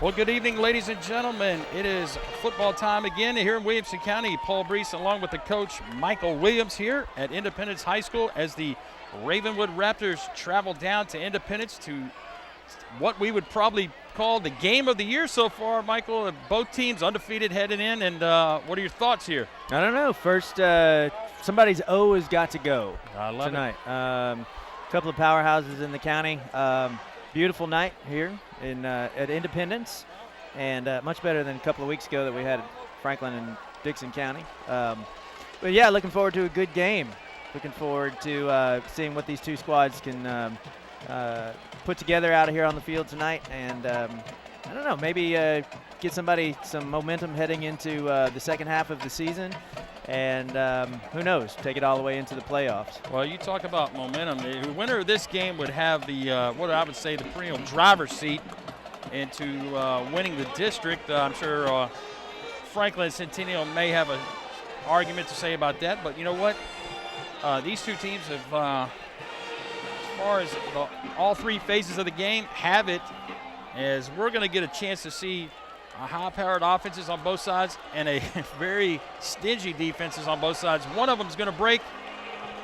Well, good evening, ladies and gentlemen. It is football time again here in Williamson County. Paul Brees along with the coach Michael Williams here at Independence High School as the Ravenwood Raptors travel down to Independence to what we would probably call the game of the year so far, Michael. Both teams undefeated heading in, and what are your thoughts here? I don't know. First, somebody's O has got to go tonight. A couple of powerhouses in the county. Beautiful night here at Independence, and much better than a couple of weeks ago that we had at Franklin and Dixon County. But yeah, looking forward to a good game. Looking forward to seeing what these two squads can put together out of here on the field tonight, and I don't know, maybe get somebody some momentum heading into the second half of the season, and who knows, take it all the way into the playoffs. Well, you talk about momentum. The winner of this game would have the, what I would say, the perennial driver's seat into winning the district. I'm sure Franklin and Centennial may have an argument to say about that, but you know what? These two teams have, as far as all three phases of the game, have it, as we're going to get a chance to see high-powered offenses on both sides and a very stingy defenses on both sides. One of them is going to break.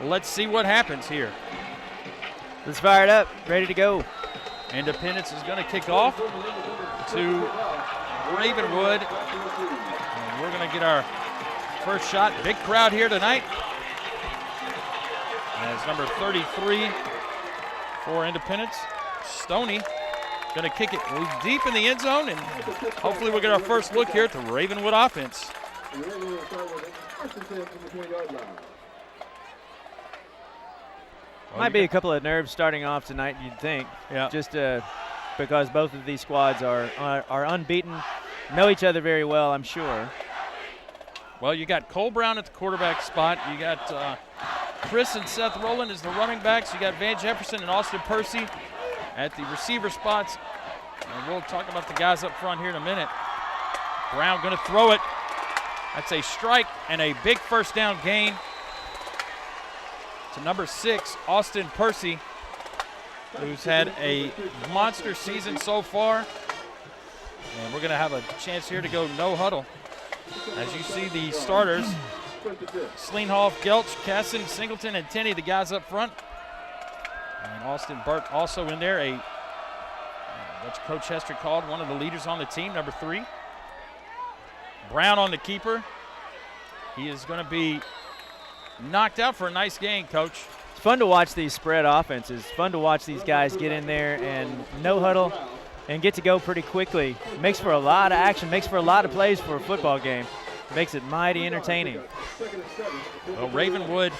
Let's see what happens here. Let's fire it up. Ready to go. Independence is going to kick off to Ravenwood. And we're going to get our first shot. Big crowd here tonight. As number 33 for Independence, Stoney, going to kick it deep in the end zone, and hopefully we'll get our first look here at the Ravenwood offense. Might be a couple of nerves starting off tonight, you'd think. Yeah. Just because both of these squads are unbeaten, know each other very well, I'm sure. Well, you got Cole Brown at the quarterback spot. You got Chris and Seth Rowland as the running backs. You got Van Jefferson and Austin Percy at the receiver spots. And we'll talk about the guys up front here in a minute. Brown going to throw it. That's a strike and a big first down gain to number 6, Austin Percy, who's had a monster season so far. And we're going to have a chance here to go no huddle. As you see the starters, Sleenhoff, Gelch, Casson, Singleton, and Tenney, the guys up front. And Austin Burke also in there, what Coach Hester called one of the leaders on the team, number 3. Brown on the keeper. He is going to be knocked out for a nice gain, Coach. It's fun to watch these spread offenses. Fun to watch these guys get in there and no huddle and get to go pretty quickly. Makes for a lot of action, makes for a lot of plays for a football game. Makes it mighty entertaining. Well, Ravenwood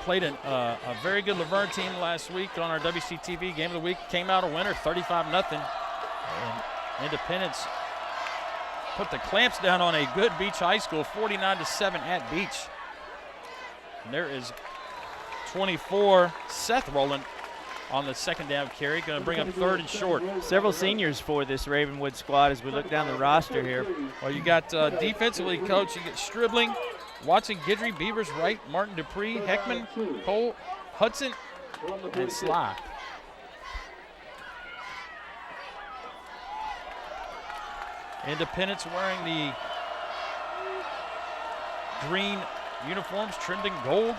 played a very good Laverne team last week on our WCTV Game of the Week. Came out a winner, 35-0. And Independence put the clamps down on a good Beach High School, 49-7 at Beach. And there is 24, Seth Rowland on the second down carry, going to bring up third and short. Several seniors for this Ravenwood squad as we look down the roster here. Well, you got defensively, Coach, you get Stribling, Watson, Guidry, Beavers, Wright, Martin Dupree, Heckman, Cole, Hudson, and Sly. Independence wearing the green uniforms trimmed in gold.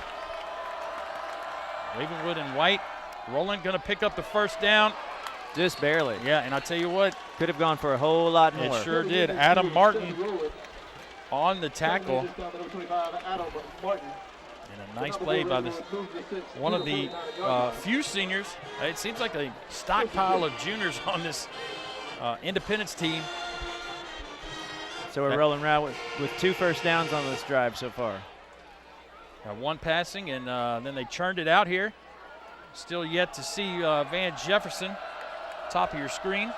Ravenwood in white. Rowland going to pick up the first down. Just barely. Yeah, and I'll tell you what. Could have gone for a whole lot more. It sure did. Adam Martin on the tackle. And a nice play by this one of the few seniors. It seems like a stockpile of juniors on this Independence team. So we're rolling around with 2 first downs on this drive so far. Got one passing, and then they churned it out here. Still yet to see Van Jefferson, top of your screen.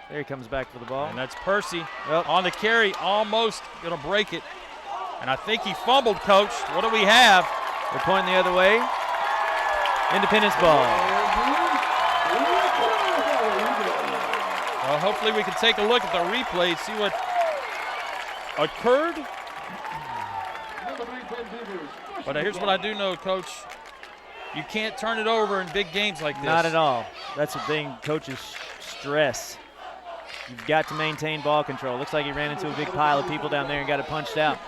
There he comes back for the ball. And that's Percy on the carry, almost going to break it. And I think he fumbled, Coach. What do we have? They're pointing the other way. Independence ball. Well, hopefully we can take a look at the replay, see what occurred. But here's what I do know, Coach. You can't turn it over in big games like this. Not at all. That's the thing coaches stress. You've got to maintain ball control. Looks like he ran into a big pile of people down there and got it punched out.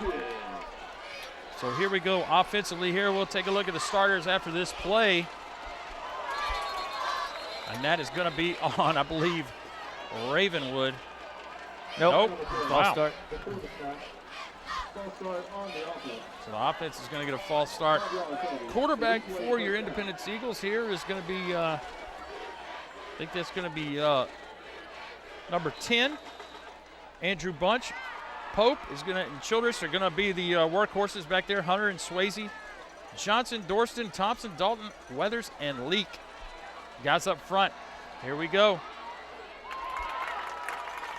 So here we go offensively here. We'll take a look at the starters after this play. And that is going to be on, I believe, Ravenwood. Nope. Wow. Start. So the offense is going to get a false start. Quarterback for your Independence Eagles here is going to be, I think that's going to be number 10, Andrew Bunch. Pope is going to, and Childress are going to be the workhorses back there. Hunter and Swayze. Johnson, Dorston, Thompson, Dalton, Weathers, and Leak. Guys up front. Here we go.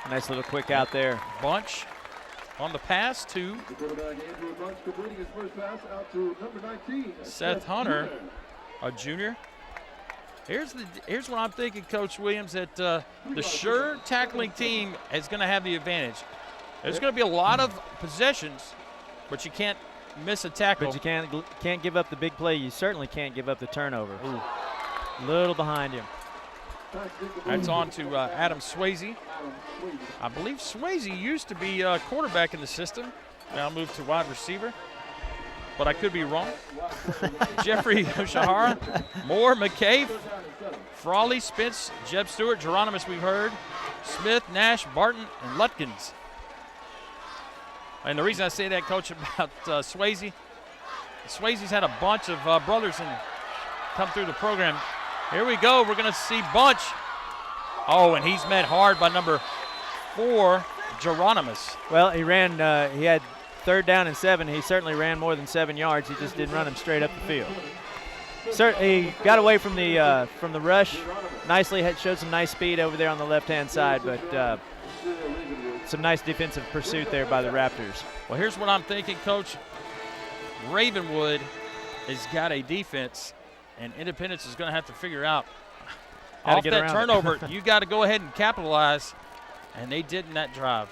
Nice little quick out there. Bunch on the pass to Seth Hunter, a junior. Here's what I'm thinking, Coach Williams, that the sure tackling team is going to have the advantage. There's going to be a lot of possessions, but you can't miss a tackle. But you can't give up the big play. You certainly can't give up the turnover. Ooh. A little behind him. That's on to Adam Swayze. I believe Swayze used to be a quarterback in the system. Now moved to wide receiver, but I could be wrong. Jeffrey Oshihara, Moore, McCabe, Frawley, Spence, Jeb Stewart, Geronimus we've heard, Smith, Nash, Barton, and Lutkins. And the reason I say that, Coach, about Swayze's had a bunch of brothers come through the program. Here we go. We're going to see Bunch. Oh, and he's met hard by number 4, Geronimus. Well, he ran. He had 3rd down and 7. He certainly ran more than 7 yards. He just didn't run him straight up the field. He got away from the rush nicely. Showed some nice speed over there on the left-hand side, but some nice defensive pursuit there by the Raptors. Well, here's what I'm thinking, Coach. Ravenwood has got a defense, and Independence is going to have to figure out off that turnover. You got to go ahead and capitalize, and they did in that drive.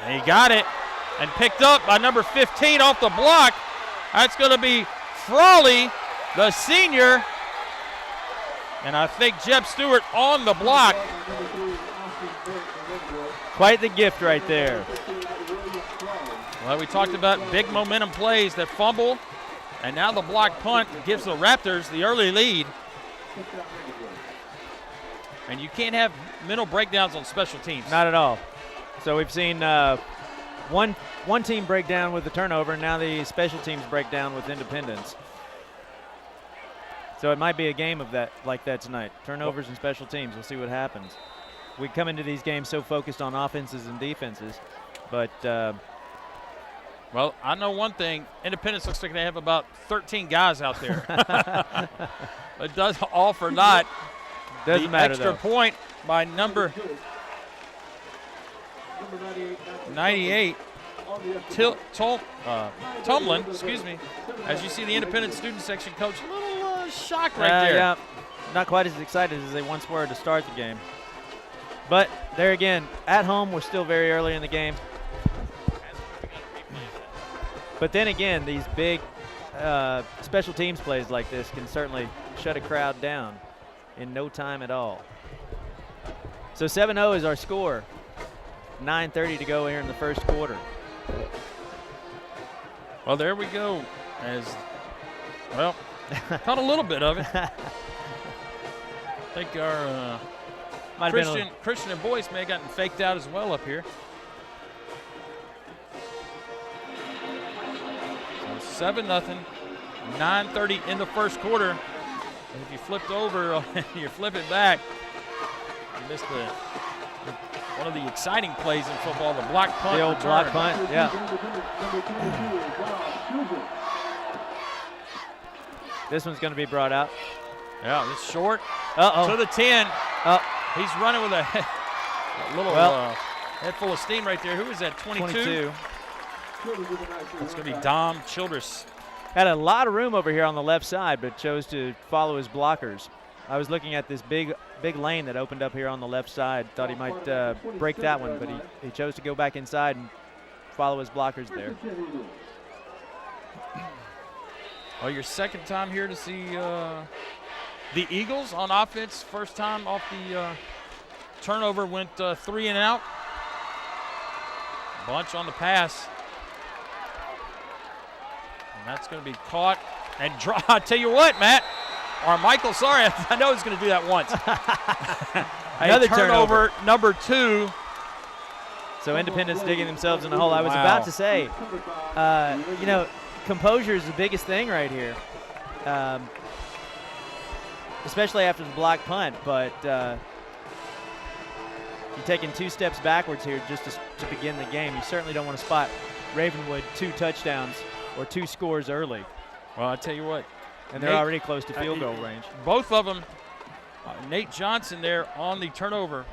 And he got it and picked up by number 15 off the block. That's going to be Frawley, the senior, and I think Jeb Stewart on the block. Quite the gift right there. Well, we talked about big momentum plays that fumble, and now the block punt gives the Raptors the early lead. And you can't have mental breakdowns on special teams. Not at all. So we've seen one team break down with the turnover, and now the special teams break down with Independence. So it might be a game of that like that tonight. Turnovers and special teams. We'll see what happens. We come into these games so focused on offenses and defenses, but well, I know one thing. Independence looks like they have about 13 guys out there. It does all for naught. Doesn't matter, extra though. Point by number 98, Tumlin, excuse me. As you see the Independent student section, Coach, a little shock right there. Yeah, not quite as excited as they once were to start the game. But there again, at home, we're still very early in the game. But then again, these big special teams plays like this can certainly shut a crowd down in no time at all. So 7-0 is our score. 9:30 to go here in the first quarter. Well, there we go. Well, caught a little bit of it. I think our Christian and Boyce may have gotten faked out as well up here. So 7-0, 9:30 in the first quarter. And if you flipped over, you flip it back, you missed one of the exciting plays in football, the block punt. The old return. block punt, yeah. This one's going to be brought out. Yeah, it's short. Uh-oh. To the 10. Oh. He's running with a little head full of steam right there. Who is that, 22? It's going to be Dom Childress. Had a lot of room over here on the left side, but chose to follow his blockers. I was looking at this big lane that opened up here on the left side. Thought he might break that one, but he chose to go back inside and follow his blockers there. Oh, your second time here to see The Eagles on offense, first time off the turnover, went 3 and out. Bunch on the pass. And that's going to be caught and I tell you what, Matt, or Michael, sorry, I know he's going to do that once. Another turnover, number 2. So Independence digging themselves in the hole. I was about to say, you know, composure is the biggest thing right here, especially after the block punt. But you're taking 2 steps backwards here just to begin the game. You certainly don't want to spot Ravenwood 2 touchdowns or 2 scores early. Well, I tell you what. And they're already close to field goal range. Both of them. Nate Johnson there on the turnover.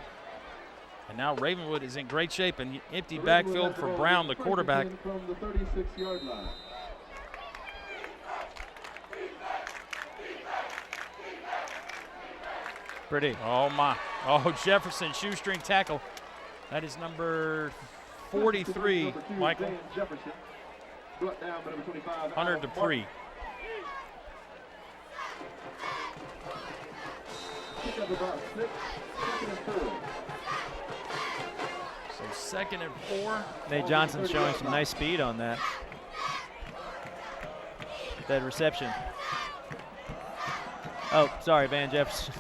And now Ravenwood is in great shape, and empty backfield for Brown, the quarterback. From the 36-yard line. Pretty. Oh, my. Oh, Jefferson, shoestring tackle. That is number 43, Michael. Hunter Dupree. So 2nd and 4. Nate Johnson's showing some nice speed on that reception. Oh, sorry, Van Jefferson.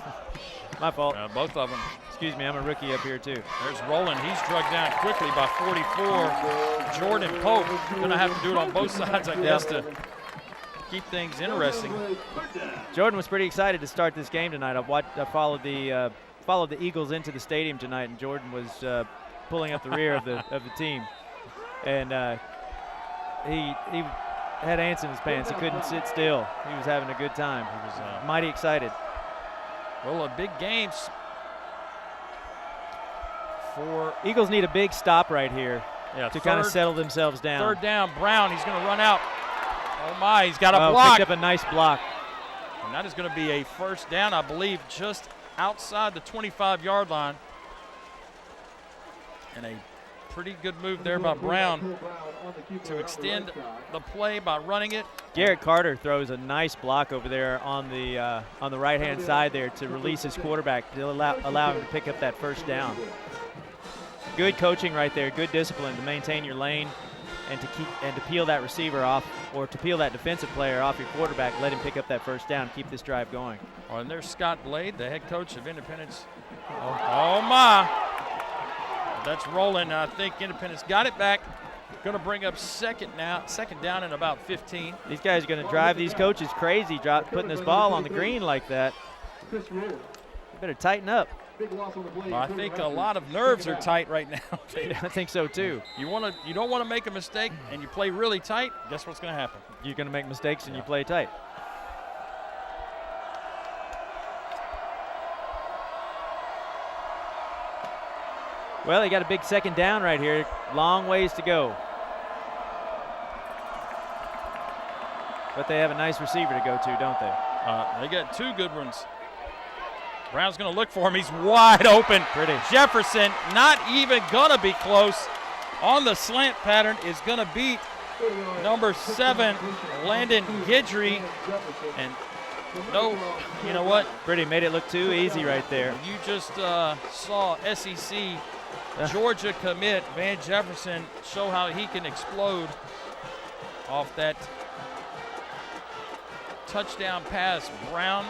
My fault. Both of them. Excuse me, I'm a rookie up here too. There's Rowland. He's drugged down quickly by 44. Jordan Pope going to have to do it on both sides, I guess, to keep things interesting. Jordan was pretty excited to start this game tonight. I followed the Eagles into the stadium tonight, and Jordan was pulling up the rear of the team, and he had ants in his pants. He couldn't sit still. He was having a good time. He was mighty excited. Well, a big game for Eagles need a big stop right here to kind of settle themselves down. 3rd down, Brown. He's going to run out. Oh, my. He's got a block. Picked up a nice block. And that is going to be a 1st down, I believe, just outside the 25-yard line. And a pretty good move there by Brown to extend the play by running it. Garrett Carter throws a nice block over there on the right-hand side there to release his quarterback to allow him to pick up that 1st down. Good coaching right there, good discipline to maintain your lane and to peel that receiver off, or to peel that defensive player off your quarterback, let him pick up that 1st down, keep this drive going. Oh, and there's Scott Blade, the head coach of Independence. Oh my. That's rolling. I think Independence got it back. Going to bring up 2nd down and about 15. These guys are going to drive these coaches crazy, putting this ball on the green like that. You better tighten up. Well, I think a lot of nerves are tight right now. I think so too. You don't want to make a mistake, and you play really tight. Guess what's going to happen? You're going to make mistakes and you play tight. Well, they got a big 2nd down right here. Long ways to go. But they have a nice receiver to go to, don't they? They got 2 good ones. Brown's going to look for him. He's wide open. Pretty. Jefferson not even going to be close on the slant pattern, is going to beat number 7, Landon Guidry. And no, you know what? Pretty made it look too easy right there. You just saw SEC Georgia commit Van Jefferson show how he can explode off that touchdown pass. Brown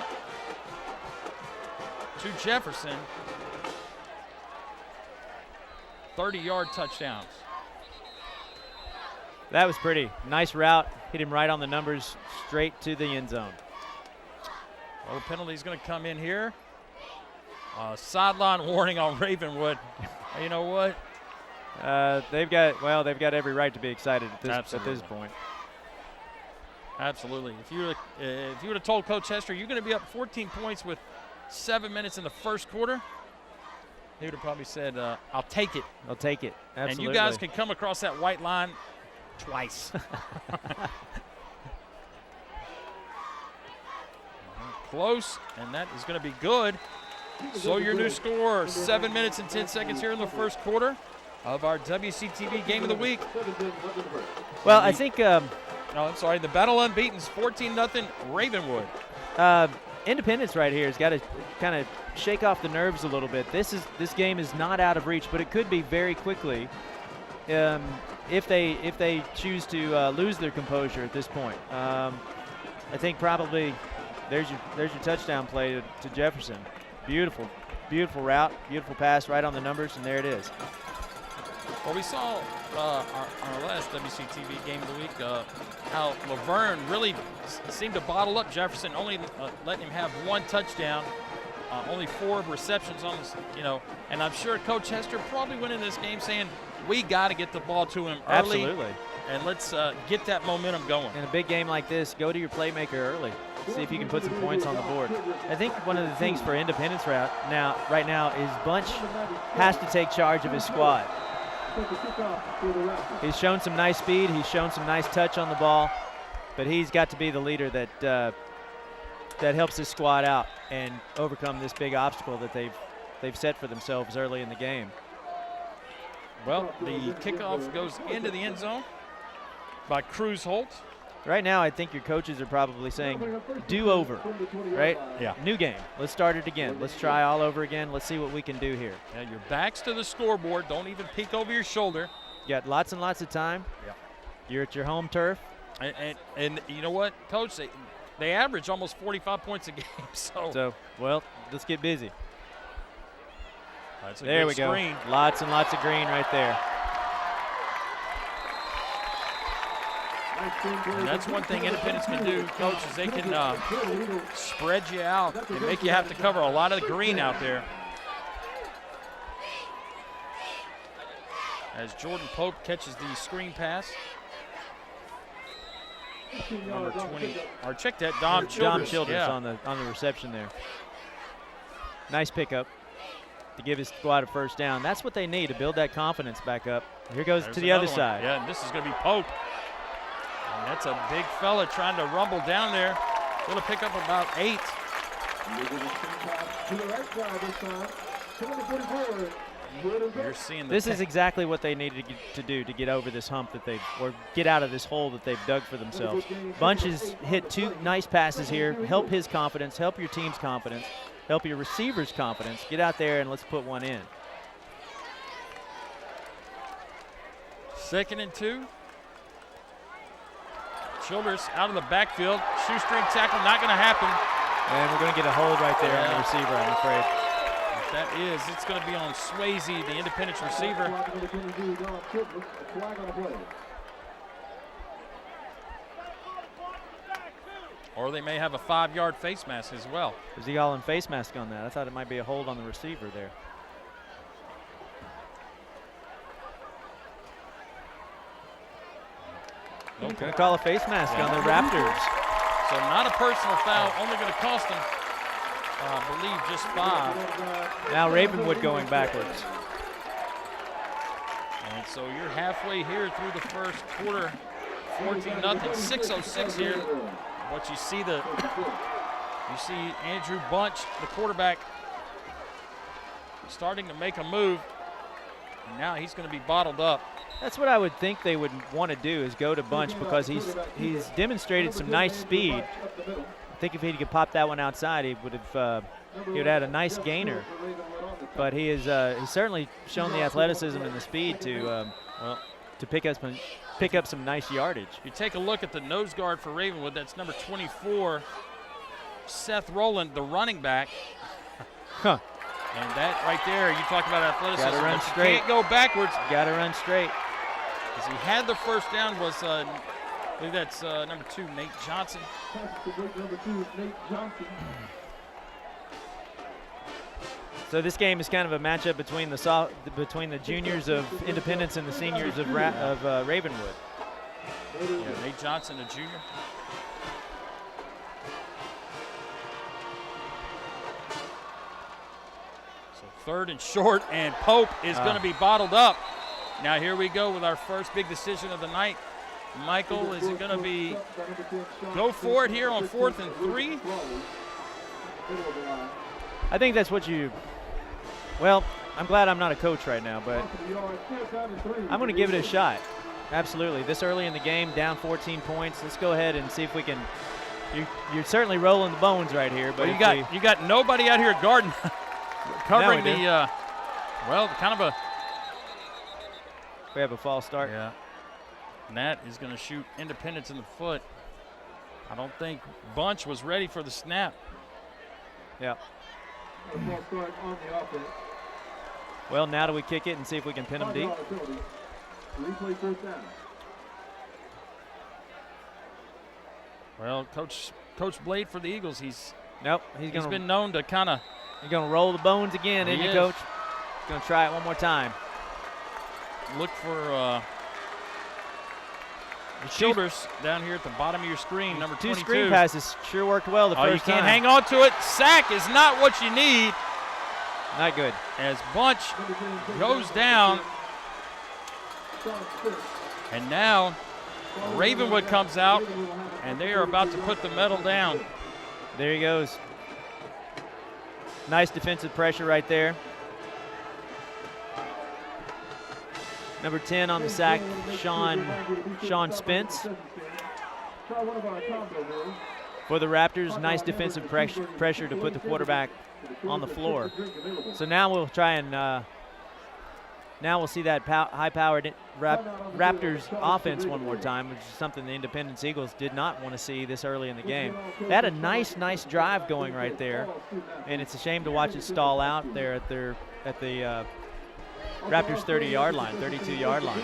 to Jefferson. 30-yard touchdowns. That was pretty. Nice route. Hit him right on the numbers, straight to the end zone. Well, the penalty is going to come in here. Sideline warning on Ravenwood. You know what? They've got every right to be excited at this point. Absolutely. If you would have told Coach Hester you're going to be up 14 points with 7 minutes in the 1st quarter, he would have probably said, "I'll take it." I'll take it. Absolutely. And you guys can come across that white line twice. Close, and that is going to be good. So your new score, 7 minutes and 10 seconds here in the 1st quarter of our WCTV Game of the Week. Well, I think no, I'm sorry. The Battle Unbeaten's 14-0 Ravenwood. Independence right here has got to kind of shake off the nerves a little bit. This game is not out of reach, but it could be very quickly if they choose to lose their composure at this point. I think probably there's your touchdown play to Jefferson. Beautiful route, beautiful pass right on the numbers, and there it is. Well, we saw our last WCTV game of the week how Laverne really seemed to bottle up Jefferson, only letting him have one touchdown, only 4 receptions on this, and I'm sure Coach Hester probably went in this game saying, we got to get the ball to him early. Absolutely. And let's get that momentum going. In a big game like this, go to your playmaker early. See if you can put some points on the board. I think one of the things for Independence right now is Bunch has to take charge of his squad. He's shown some nice speed. He's shown some nice touch on the ball, but he's got to be the leader that helps his squad out and overcome this big obstacle that they've set for themselves early in the game. Well, the kickoff goes into the end zone by Cruz Holt. Right now, I think your coaches are probably saying, do over, right? Yeah. New game. Let's start it again. Let's try all over again. Let's see what we can do here. Now your back's to the scoreboard. Don't even peek over your shoulder. You got lots and lots of time. Yeah. You're at your home turf. And you know what, Coach? They average almost 45 points a game. So well, let's get busy. That's a there good we screen. Go. Lots and lots of green right there. And that's one thing Independence can do, Coach, is they can spread you out and make you have to cover a lot of the green out there. As Jordan Pope catches the screen pass. Number 20, or check that, Dom Childers on the reception there. Nice pickup to give his squad a first down. That's what they need to build that confidence back up. Here goes to the other side. Yeah, and this is going to be Pope. And that's a big fella trying to rumble down there. Going to pick up about 8. You're seeing this is exactly what they needed to do to get over this hump or get out of this hole that they've dug for themselves. Bunch has hit 2 nice passes here. Help his confidence, help your team's confidence, help your receiver's confidence. Get out there and let's put one in. 2nd and 2. Childers out of the backfield. Shoestring tackle, not going to happen. And we're going to get a hold right there on the receiver, I'm afraid. If that is, it's going to be on Swayze, the Independence receiver. Or they may have a 5-yard face mask as well. Is he all in face mask on that? I thought it might be a hold on the receiver there. Okay. Going to call a face mask on the Raptors. So not a personal foul, only going to cost them, I believe, just 5. Now Ravenwood going backwards. And so you're halfway here through the first quarter, 14-0, 6:06 here. But you see Andrew Bunch, the quarterback, starting to make a move. And now he's going to be bottled up. That's what I would think they would want to do, is go to Bunch, because he's demonstrated some nice speed. I think if he could pop that one outside, he would have had a nice gainer. But he's certainly shown the athleticism and the speed to pick up some nice yardage. You take a look at the nose guard for Ravenwood. That's number 24, Seth Rowland, the running back. Huh. And that right there, you talk about athleticism. Got to run straight. Can't go backwards. Got to run straight. As he had the first down was, I believe that's number 2, Nate Johnson. So this game is kind of a matchup between the juniors of Independence and the seniors of Ravenwood. Yeah, Nate Johnson, a junior. So 3rd and short, and Pope is going to be bottled up. Now here we go with our first big decision of the night. Michael, is it going to be go for it here on 4th and 3? I think that's what well, I'm glad I'm not a coach right now, but I'm going to give it a shot. Absolutely. This early in the game, down 14 points. Let's go ahead and see if we can You're certainly rolling the bones right here. But you got nobody out here guarding, covering the kind of a. We have a false start. Yeah. Nat is going to shoot Independence in the foot. I don't think Bunch was ready for the snap. Yeah. Well, now do we kick it and see if we can pin them deep? Well, Coach Blade for the Eagles, he's been known to kind of. He's going to roll the bones again, isn't he, Coach? He's going to try it one more time. Look for the shoulders down here at the bottom of your screen, number 22. 2 screen passes sure worked well the first time. You can't hang on to it. Sack is not what you need. Not good. As Bunch goes down. And now Ravenwood comes out, and they are about to put the medal down. There he goes. Nice defensive pressure right there. Number 10 on the sack, Sean Spence. For the Raptors, nice defensive pressure to put the quarterback on the floor. So now we'll try and now we'll see that high-powered Raptors offense one more time, which is something the Independence Eagles did not want to see this early in the game. They had a nice drive going right there, and it's a shame to watch it stall out there at the Raptors 30-yard line, 32-yard line.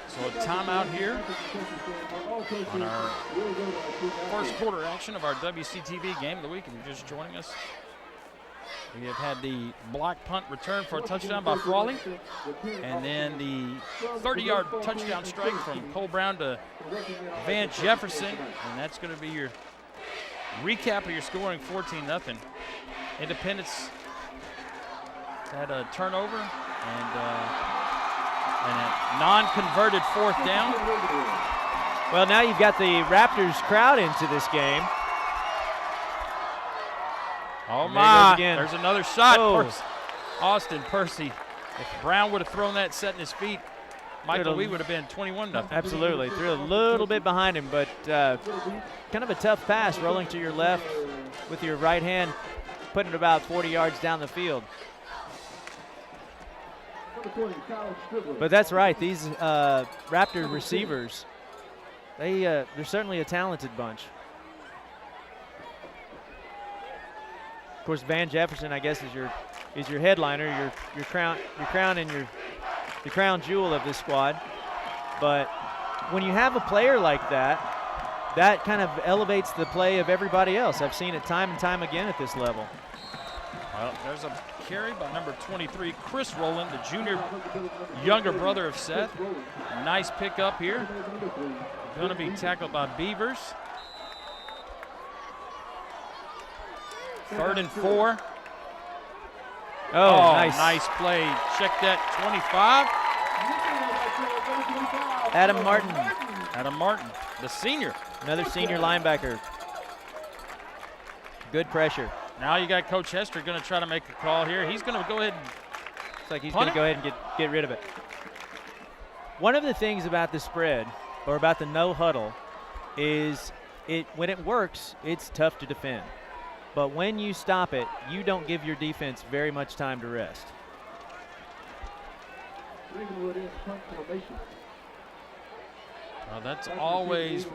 So a timeout here on our first quarter action of our WCTV game of the week. If you're just joining us, we have had the block punt return for a touchdown by Frawley, and then the 30-yard touchdown strike from Cole Brown to Van Jefferson, and that's going to be your recap of your scoring, 14-0. Independence had a turnover and a non-converted 4th down. Well, now you've got the Raptors crowd into this game. Oh my, there's another shot. Oh. Austin Percy. If Brown would have thrown that set in his feet, Michael, we would have been 21-0. Absolutely. Threw a little bit behind him, but kind of a tough pass, rolling to your left with your right hand, putting it about 40 yards down the field. But that's right. These Raptor receivers, they're certainly a talented bunch. Of course, Van Jefferson, I guess, is your headliner, your crown and your crown jewel of this squad. But when you have a player like that, that kind of elevates the play of everybody else. I've seen it time and time again at this level. Well, there's a carry by number 23, Chris Rowland, the younger brother of Seth. Nice pickup here. Going to be tackled by Beavers. 3rd and 4. Oh, nice. Nice play. Check that, 25. Adam Martin, the senior. Another senior linebacker. Good pressure. Now you got Coach Hester going to try to make a call here. He's going to go ahead and looks like he's going to go ahead and get rid of it. One of the things about the spread or about the no huddle is when it works, it's tough to defend. But when you stop it, you don't give your defense very much time to rest. Well, that's always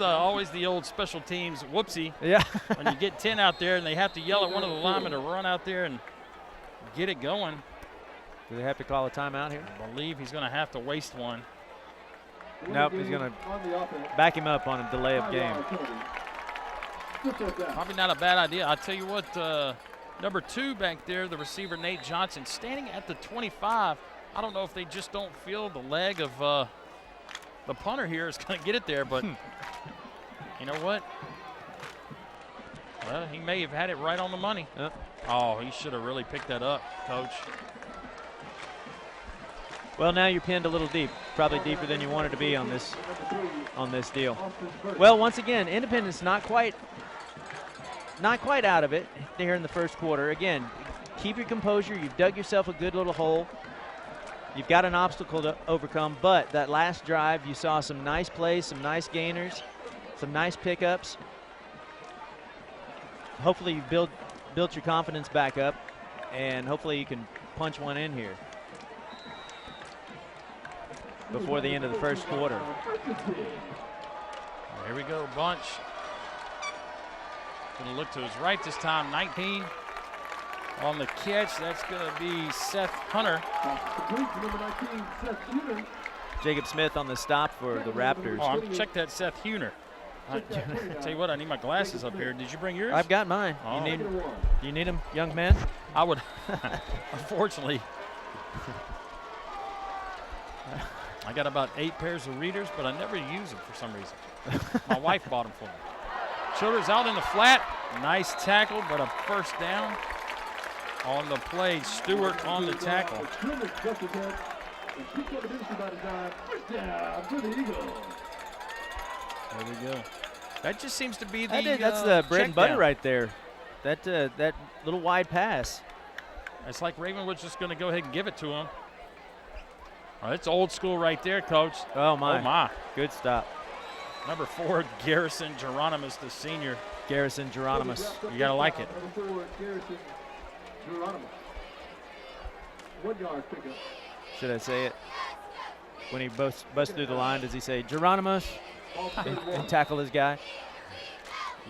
always the old special teams whoopsie. Yeah. When you get 10 out there and they have to yell at one of the linemen to run out there and get it going. Do they have to call a timeout here? I believe he's going to have to waste one. Nope, he's going to back him up on a delay of game. Probably not a bad idea. I'll tell you what, number 2 back there, the receiver Nate Johnson, standing at the 25. I don't know if they just don't feel the leg of the punter here is going to get it there, but you know what? Well, he may have had it right on the money. Yep. Oh, he should have really picked that up, Coach. Well, now you're pinned a little deep, probably deeper than you wanted to be on this deal. Well, once again, Independence not quite out of it here in the first quarter. Again, keep your composure. You've dug yourself a good little hole. You've got an obstacle to overcome, but that last drive, you saw some nice plays, some nice gainers, some nice pickups. Hopefully you built your confidence back up, and hopefully you can punch one in here before the end of the first quarter. Here we go, Bunch. Going to look to his right this time, 19. On the catch, that's going to be Seth Hunter. Jacob Smith on the stop for the Raptors. Oh, check that Seth Hunter. I tell you what, I need my glasses up here. Did you bring yours? I've got mine. Oh. You need them, young man? I would, unfortunately. I got about 8 pairs of readers, but I never use them for some reason. My wife bought them for me. Childers out in the flat. Nice tackle, but a first down on the play. Stewart on the tackle. There we go. That just seems to be the that's the bread and butter down. right there. That little wide pass. It's like Ravenwood's just going to go ahead and give it to him. Oh, it's old school right there, Coach. Oh, my. Oh, my. Good stop. Number 4, Garrison Geronimus, the senior. Garrison Geronimus. You got to like it. Number 4, Garrison Geronimus. 1 yard pickup. Should I say it? When he busts through the line, does he say Geronimus and tackle his guy?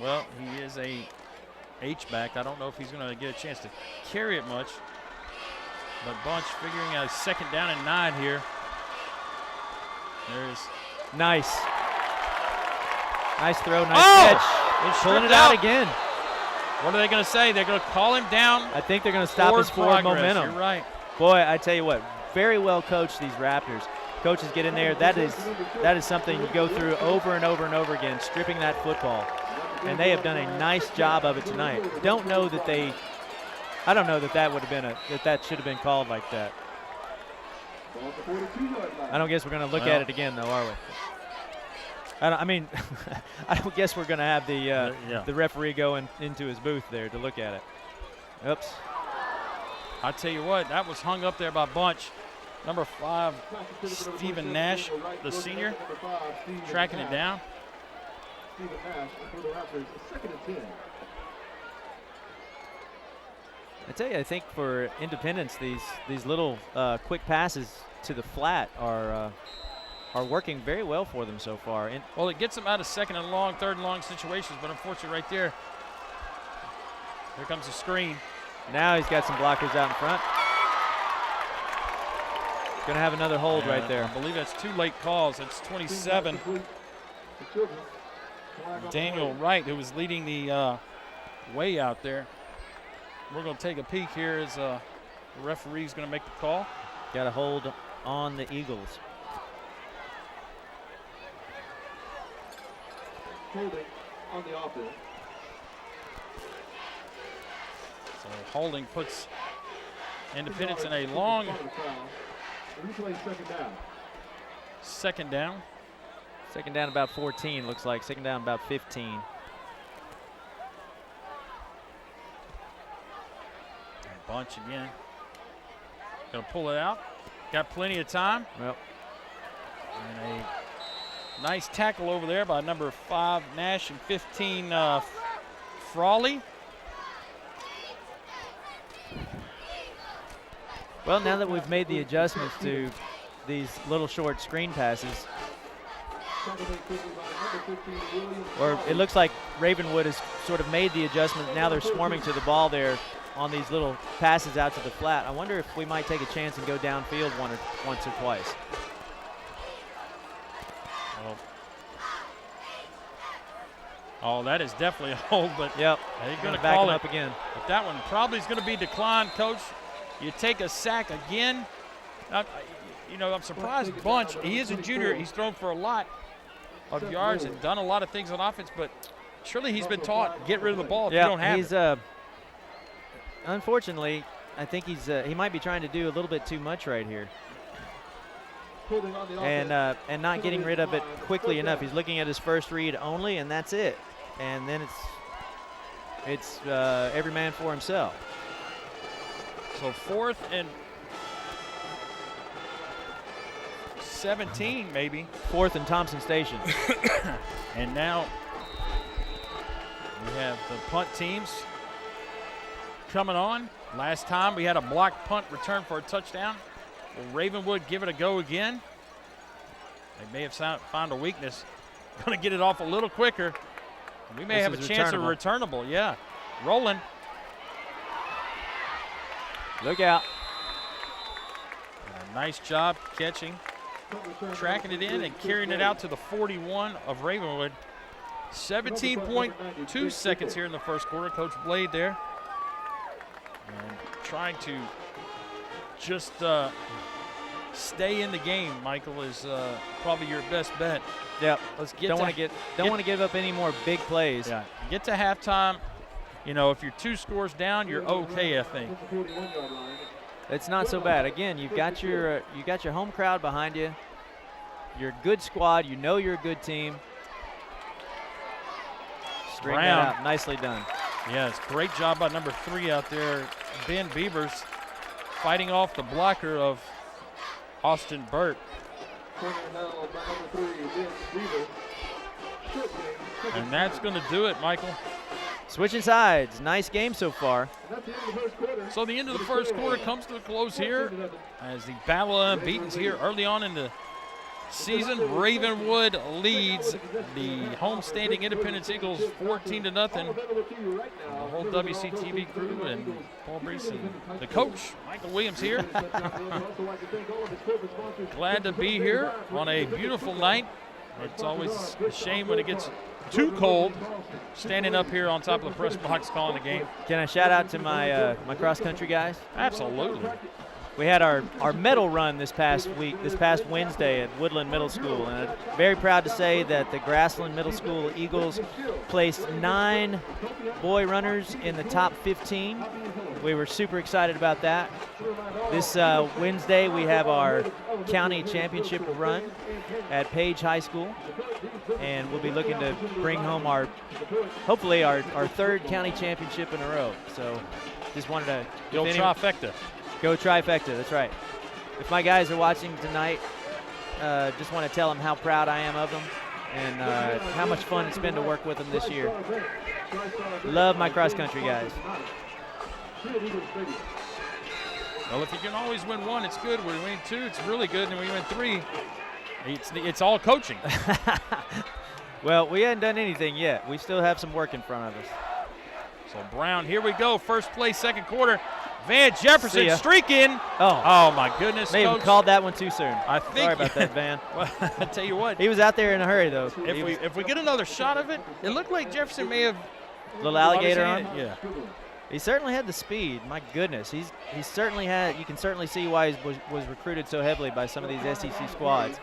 Well, he is a H-back. I don't know if he's going to get a chance to carry it much. But Bunch figuring out a 2nd down and 9 here. There's nice. Nice throw, nice catch. Pulling it out again. What are they going to say? They're going to call him down. I think they're going to stop his forward momentum. You're right. Boy, I tell you what, very well coached, these Raptors. Coaches get in there. That is something you go through over and over and over again, stripping that football. And they have done a nice job of it tonight. I don't know that that should have been called like that. I don't guess we're going to look at it again, though, are we? I mean, I don't guess we're going to have the referee go into his booth there to look at it. Oops. I tell you what, that was hung up there by Bunch. Number 5, Stephen Nash, the senior, tracking it down. Stephen Nash for the Raptors, 2nd and 10. I tell you, I think for Independence, these little quick passes to the flat are working very well for them so far. Well, it gets them out of 2nd and long, 3rd and long situations, but unfortunately right there, here comes the screen. Now he's got some blockers out in front. Going to have another hold right there. I believe that's 2 late calls. It's 27. Daniel Wright, who was leading the way out there. We're going to take a peek here as the referee's going to make the call. Got a hold on the Eagles. Holding on the offense. So holding puts Independence in a long 2nd down. 2nd down about 14, looks like. 2nd down about 15. Bunch again. Gonna pull it out. Got plenty of time. Well. And a nice tackle over there by number 5 Nash and 15 Frawley. Well, now that we've made the adjustments to these little short screen passes, or it looks like Ravenwood has sort of made the adjustment. Now they're swarming to the ball there on these little passes out to the flat. I wonder if we might take a chance and go downfield once or twice. Oh, that is definitely a hold, but yep, they're going to back call him it up again. But that one probably is going to be declined, Coach. You take a sack again. I'm surprised Bunch. He is a junior. He's thrown for a lot of yards and done a lot of things on offense, but surely he's been taught get rid of the ball if you don't have it. Unfortunately, I think he might be trying to do a little bit too much right here. And not getting rid of it quickly enough. He's looking at his first read only, and that's it. And then it's every man for himself. So 4th and 17 maybe. 4th and Thompson Station. And now we have the punt teams coming on. Last time we had a blocked punt return for a touchdown. Will Ravenwood give it a go again? They may have found a weakness. Going to get it off a little quicker. We may have a chance of returnable. Yeah. Rolling. Look out. And a nice job catching, tracking it in and carrying it out to the 41 of Ravenwood. 17.2 seconds here in the first quarter. Coach Blade there. And trying to just stay in the game, Michael, is probably your best bet. Yep. Let's get don't want to give up any more big plays. Yeah. Get to halftime. You know, if you're 2 scores down, you're okay, I think. It's not so bad. Again, you've got your home crowd behind you. You're a good squad. You know you're a good team. String that out. Nicely done. Yes, great job by number 3 out there, Ben Beavers, fighting off the blocker of Austin Burt. And that's going to do it, Michael. Switching sides. Nice game so far. So the end of the first quarter comes to a close here as the battle of unbeatens here early on in the season. Ravenwood leads the homestanding Independence Eagles 14-0. The whole WCTV crew and Paul Brees and the coach, Michael Williams, here. Glad to be here on a beautiful night. It's always a shame when it gets too cold standing up here on top of the press box calling the game. Can I shout out to my my cross-country guys? Absolutely. We had our medal run this past Wednesday at Woodland Middle School, and I'm very proud to say that the Grassland Middle School Eagles placed 9 boy runners in the top 15. We were super excited about that. This Wednesday we have our county championship run at Page High School, and we'll be looking to bring home hopefully our 3rd county championship in a row. So just wanted to go trifecta. Go trifecta, that's right. If my guys are watching tonight, just want to tell them how proud I am of them and how much fun it's been to work with them this year. Love my cross-country guys. Well, if you can always win 1, it's good. When we win 2, it's really good. And when we win 3, it's all coaching. Well, we haven't done anything yet. We still have some work in front of us. So Brown, here we go. First play, second quarter. Van Jefferson streaking. Oh my goodness, May have called that one too soon. I think. Sorry about that, Van. Well, I tell you what. He was out there in a hurry, though. If we get another shot of it, it looked like Jefferson may have. Little alligator on? Yeah. He certainly had the speed. My goodness. He certainly had. You can certainly see why he was recruited so heavily by some of these SEC squads.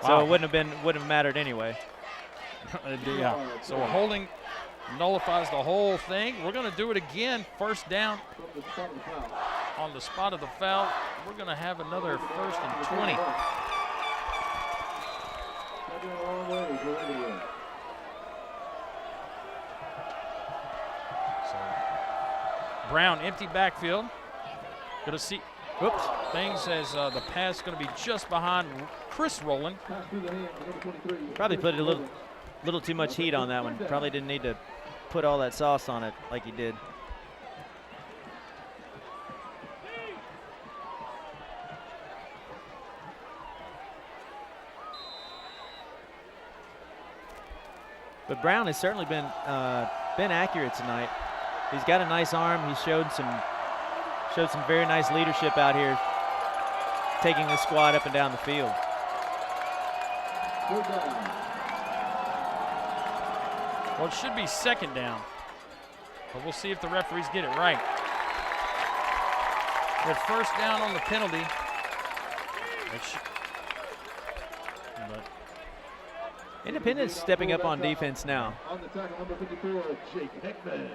So it wouldn't have mattered anyway. Yeah. So we're holding nullifies the whole thing. We're going to do it again. First down on the spot of the foul. We're going to have another 1st and 20. So Brown, empty backfield. Going to see things as the pass is going to be just behind Chris Rowland. Probably put a little too much heat on that one. Probably didn't need to put all that sauce on it like he did. But Brown has certainly been accurate tonight. He's got a nice arm. He showed some very nice leadership out here, taking the squad up and down the field. Well, it should be second down, but we'll see if the referees get it right. With first down on the penalty. Independence stepping up on defense now. On the tackle, number 54, Jake Heckman.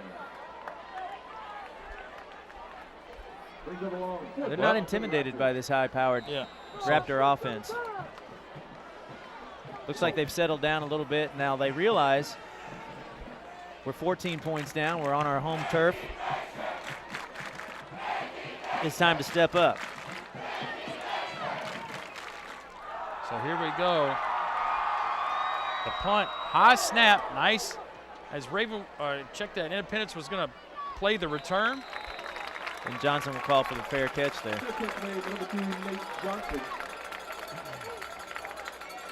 They're not intimidated by this high-powered Raptor offense. Looks like they've settled down a little bit. Now they realize we're 14 points down. We're on our home turf. it's time to step up. So here we go. The punt, high snap, nice. As check that, Independence was going to play the return. And Johnson will call for the fair catch there. Fair catch made by number 2, Nate Johnson.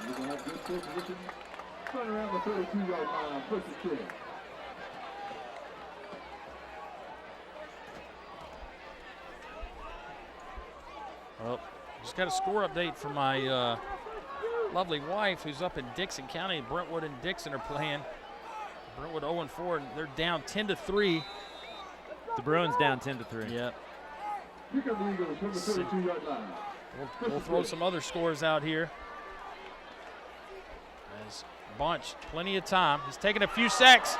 He's going to have good field position. Turn around the 32-yard line, first and 10. Well, just got a score update from my lovely wife who's up in Dixon County. Brentwood and Dixon are playing. Brentwood 0-4, and they're down 10-3. The Bruins down 10-3. Yep. Here come the Eagles from the 32-yard line. We'll throw some other scores out here. As Bunch, plenty of time. He's taken a few sacks,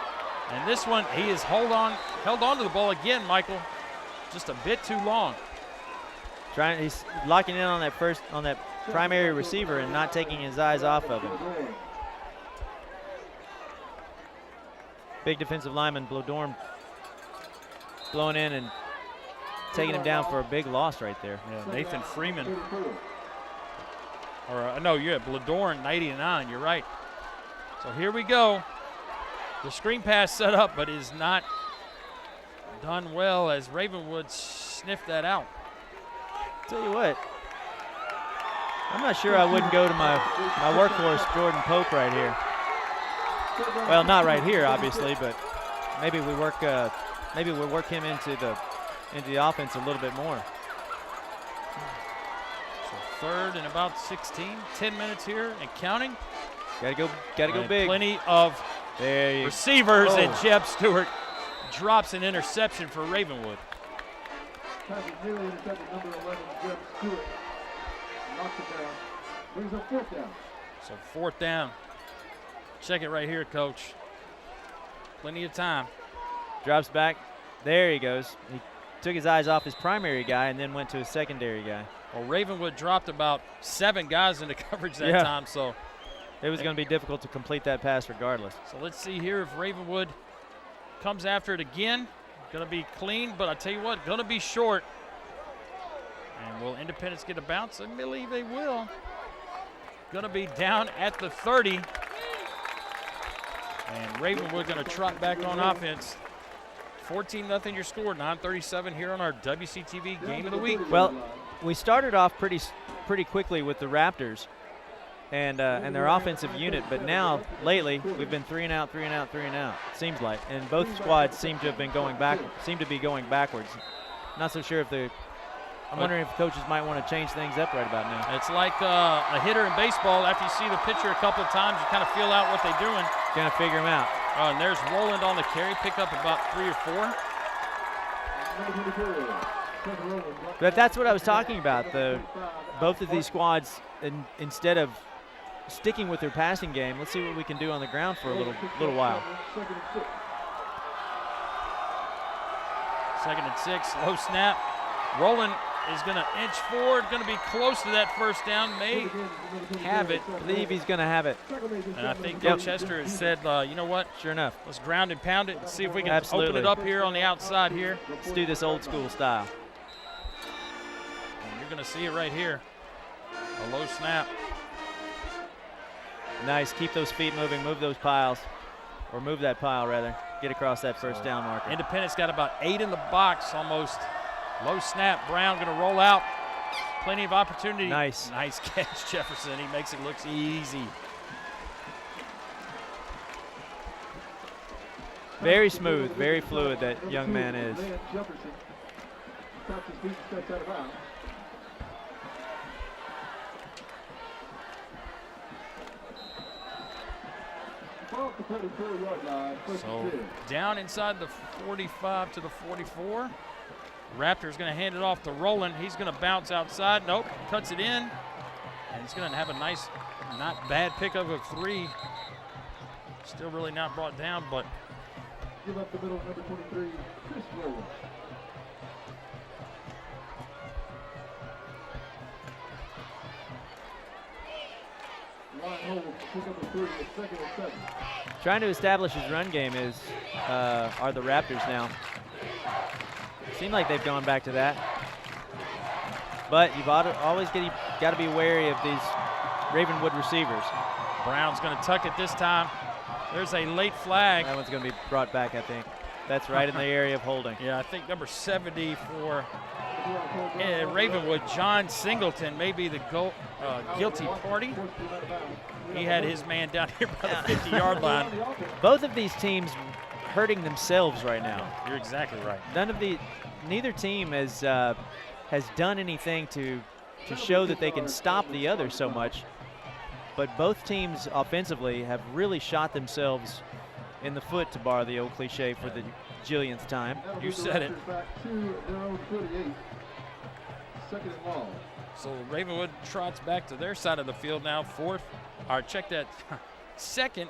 and this one he is held on to the ball again, Michael. Just a bit too long. He's locking in on that primary receiver and not taking his eyes off of him. Big defensive lineman Blodorn blowing in and taking him down for a big loss right there. Yeah, Nathan Freeman. Or no, you're at Blodorn, 89. You're right. So here we go. The screen pass set up, but is not done well as Ravenwood sniffed that out. Tell you what, I'm not sure I wouldn't go to my workhorse Jordan Pope right here. Well, not right here, obviously, but maybe we work him into the offense a little bit more. So third and about 16, 10 minutes here and counting. Gotta go big. Plenty of receivers, and Jeb Stewart drops an interception for Ravenwood. Passes nearly intercepted number 11, Jeb Stewart. Knocks it down. Brings up fourth down. So fourth down. Check it right here, Coach. Plenty of time. Drops back. There he goes. He took his eyes off his primary guy and then went to his secondary guy. Well, Ravenwood dropped about 7 guys into coverage that time, so it was going to be difficult to complete that pass regardless. So let's see here if Ravenwood comes after it again. Going to be clean, but I tell you what, going to be short. And will Independence get a bounce? I believe they will. Going to be down at the 30. And Ravenwood going to trot back on offense. 14-0 your score, 9:37 here on our WCTV Game of the Week. Well, we started off pretty quickly with the Raptors and their offensive unit, but now lately we've been 3 and out. It seems like, and both squads seem to be going backwards. Not so sure if I'm wondering if coaches might want to change things up right about now. It's like a hitter in baseball. After you see the pitcher a couple of times, you kind of feel out what they're doing. Kind of figure them out. And there's Roland on the carry, pick up about 3 or 4. But that's what I was talking about. Both of these squads, instead of sticking with their passing game, let's see what we can do on the ground for a little while. 2nd and 6, low snap. Roland is going to inch forward, going to be close to that first down, may have it. I believe he's going to have it. And I think Coach Hester has said, you know what? Sure enough. Let's ground and pound it and see if we can open it up here on the outside here. Let's do this old school style. And you're going to see it right here. A low snap. Nice. Keep those feet moving. Move those piles. Or move that pile, rather. Get across that first down marker. Independence got about 8 in the box almost. Low snap. Brown going to roll out. Plenty of opportunity. Nice. Nice catch, Jefferson. He makes it look easy. Very smooth, very fluid that young man is. Jefferson taps his feet and steps out of bounds. So down inside the 45 to the 44. Raptors going to hand it off to Roland. He's going to bounce outside. Nope, cuts it in. And he's going to have a nice, not bad pickup of 3. Still really not brought down, but. Give up the middle, number 23, Chris Roland. Trying to establish his run game are the Raptors now. Seem like they've gone back to that. But you've always got to be wary of these Ravenwood receivers. Brown's going to tuck it this time. There's a late flag. That one's going to be brought back, I think. That's right in the area of holding. Yeah, I think number 70 for Ravenwood, John Singleton, may be the guilty party. He had his man down here by the 50-yard line. Both of these teams hurting themselves right now. You're exactly right. Neither team has done anything to show that they can stop the other so much. But both teams offensively have really shot themselves in the foot, to borrow the old cliche for the jillionth time. You said it. Second and long. So Ravenwood trots back to their side of the field now. Check that, second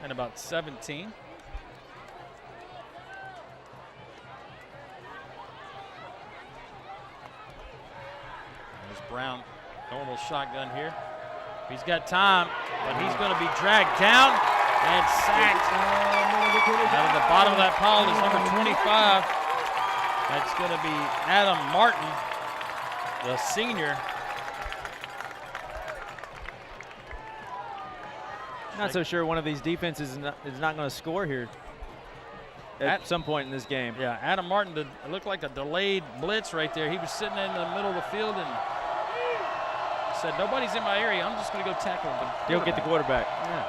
and about 17. There's Brown, normal shotgun here. He's got time, but he's going to be dragged down and sacked. Out of the bottom of that pile is number 25. That's going to be Adam Martin, the senior. Not so sure one of these defenses is not going to score here at some point in this game. Yeah, Adam Martin looked like a delayed blitz right there. He was sitting in the middle of the field and said, nobody's in my area. I'm just going to go tackle him. He'll get the quarterback. Yeah.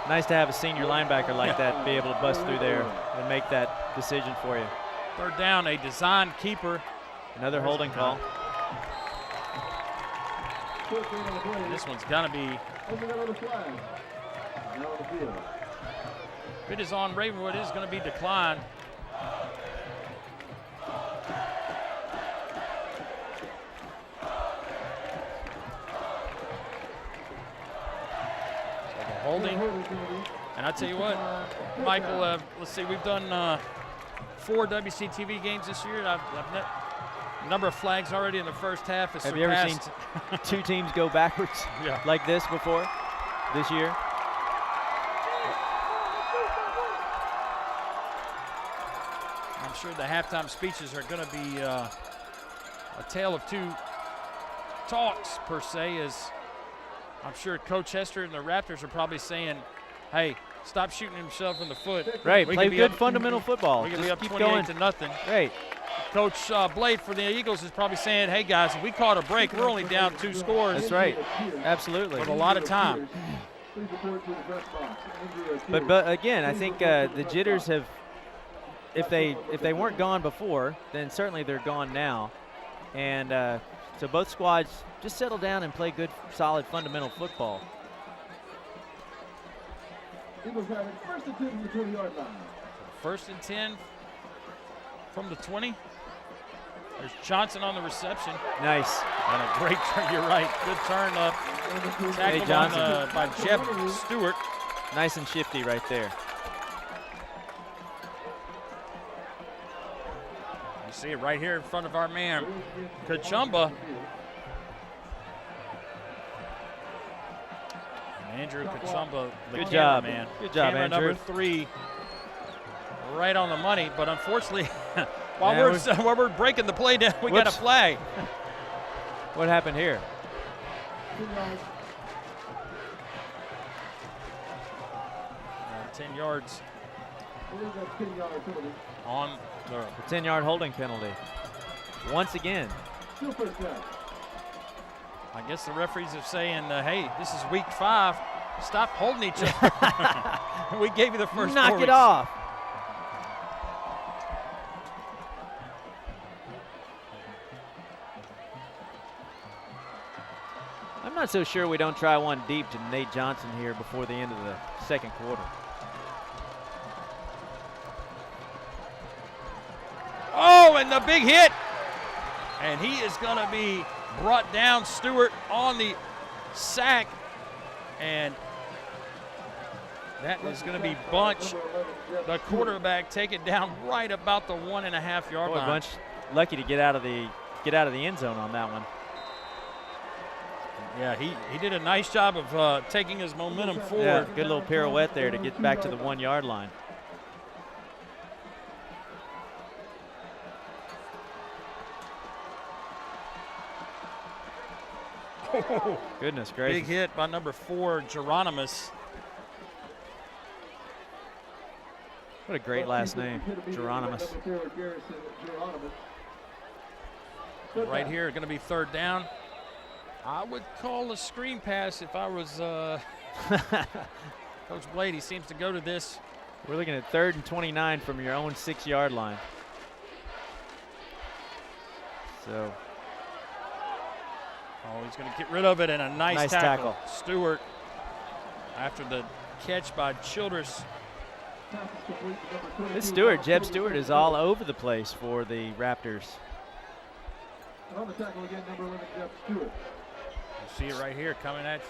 Nice to have a senior linebacker like that be able to bust through there and make that decision for you. Third down, a design keeper. Another holding call. This one's going to be. If it is on Ravenwood, it is going to be declined. Holding. And I tell you what, Michael, let's see, we've done 4 WCTV games this year. I've number of flags already in the first half. Have you ever seen two teams go backwards like this before this year? I'm sure the halftime speeches are going to be a tale of two talks, per se, as I'm sure Coach Hester and the Raptors are probably saying, hey, stop shooting himself in the foot. Right, play good fundamental football. We can be up keep 28 going. to nothing. Right. Coach Blade for the Eagles is probably saying, hey, guys, if we caught a break, we're only down 2 scores. That's right. Absolutely. With a lot of time. But again, I think the Jitters have, if they weren't gone before, then certainly they're gone now. And so both squads just settle down and play good, solid, fundamental football. Eagles have it first and 10 from the 20-yard line. First and 10 from the 20. There's Johnson on the reception. Nice. And a great turn. You're right. Good turn up. Tackled on, by Jeff Stewart. Nice and shifty right there. You see it right here in front of our man, Kachumba. Andrew Kachumba, the good job, man. Good job, camera Andrew. Number 3, right on the money. But unfortunately, while we're breaking the play down, we got a flag. What happened here? 10 yards on the 10-yard holding penalty. Once again. I guess the referees are saying, hey, this is week 5. Stop holding each other. We gave you the first 4 Knock weeks. it off. I'm not so sure we don't try one deep to Nate Johnson here before the end of the second quarter. Oh, and the big hit. And he is going to be brought down. Stewart on the sack. And that is going to be Bunch, the quarterback, take it down right about the 1.5-yard line. Bunch lucky to get out of the end zone on that one. Yeah, he did a nice job of taking his momentum forward. Yeah, good little pirouette there to get back to the 1-yard line. Goodness gracious. Big hit by number 4, Geronimus. What a great last name, Geronimus. Right here, going to be 3rd down. I would call a screen pass if I was Coach Blade. He seems to go to this. We're looking at 3rd and 29 from your own 6-yard line. So. Oh, he's going to get rid of it, and a nice tackle. Stewart, after the catch by Childress. This Stewart, Jeb Stewart, is all over the place for the Raptors. On the tackle again, number 11, Jeb Stewart. You see it right here coming at.